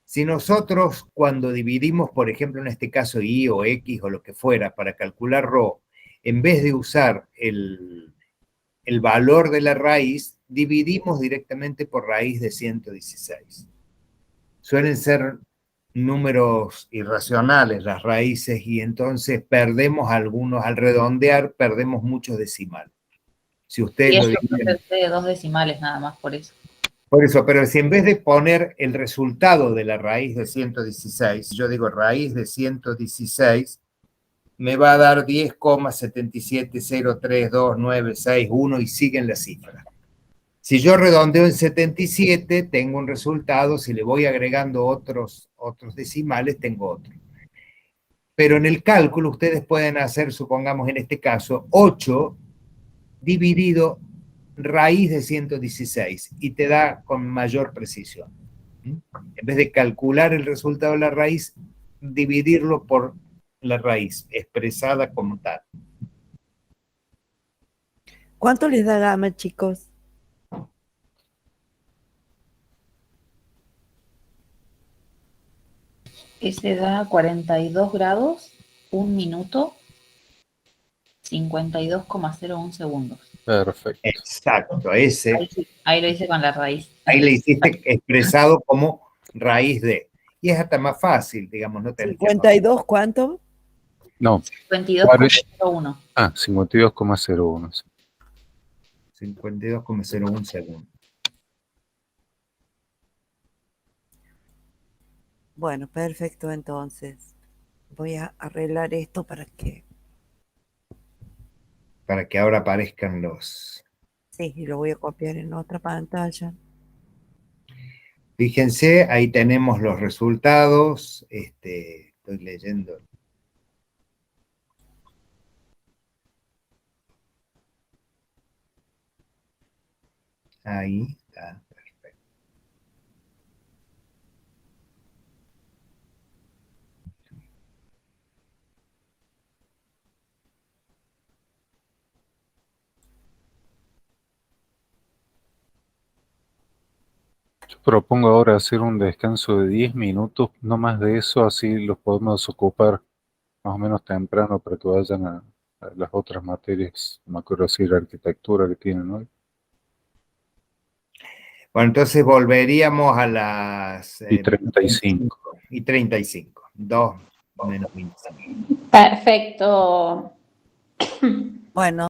si nosotros cuando dividimos, por ejemplo, en este caso y o x o lo que fuera, para calcular rho, en vez de usar el valor de la raíz, dividimos directamente por raíz de 116. Suelen ser números irracionales las raíces y entonces perdemos algunos, al redondear, perdemos muchos decimales. Si Y ustedes lo eso dividen. es de 2 decimales nada más, por eso. Por eso, pero si en vez de poner el resultado de la raíz de 116, yo digo raíz de 116, me va a dar 10,77032961 y siguen las cifras. Si yo redondeo en 77, tengo un resultado, si le voy agregando otros decimales, tengo otro. Pero en el cálculo ustedes pueden hacer, supongamos en este caso, 8 dividido raíz de 116 y te da con mayor precisión. En vez de calcular el resultado de la raíz, dividirlo por la raíz expresada como tal. ¿Cuánto les da gamma, chicos? Ese da 42 grados, 1 minuto, 52,01 segundos. Perfecto. Exacto, ese. Ahí lo hice con la raíz. Ahí le hiciste expresado como raíz de. Y es hasta más fácil, digamos, no tenés que 52, ¿cuánto? No. 52,01. Ah, 52,01. 52,01 segundos. Bueno, perfecto, entonces. Voy a arreglar esto para que... Para que ahora aparezcan los... Sí, y lo voy a copiar en otra pantalla. Fíjense, ahí tenemos los resultados. Estoy leyendo. Ahí está, perfecto. Yo propongo ahora hacer un descanso de 10 minutos, no más de eso, así los podemos ocupar más o menos temprano para que vayan a las otras materias, no me acuerdo si era arquitectura que tienen hoy. Bueno, entonces volveríamos a las... Y 35. Y 35. 2 menos 25. Perfecto. Bueno.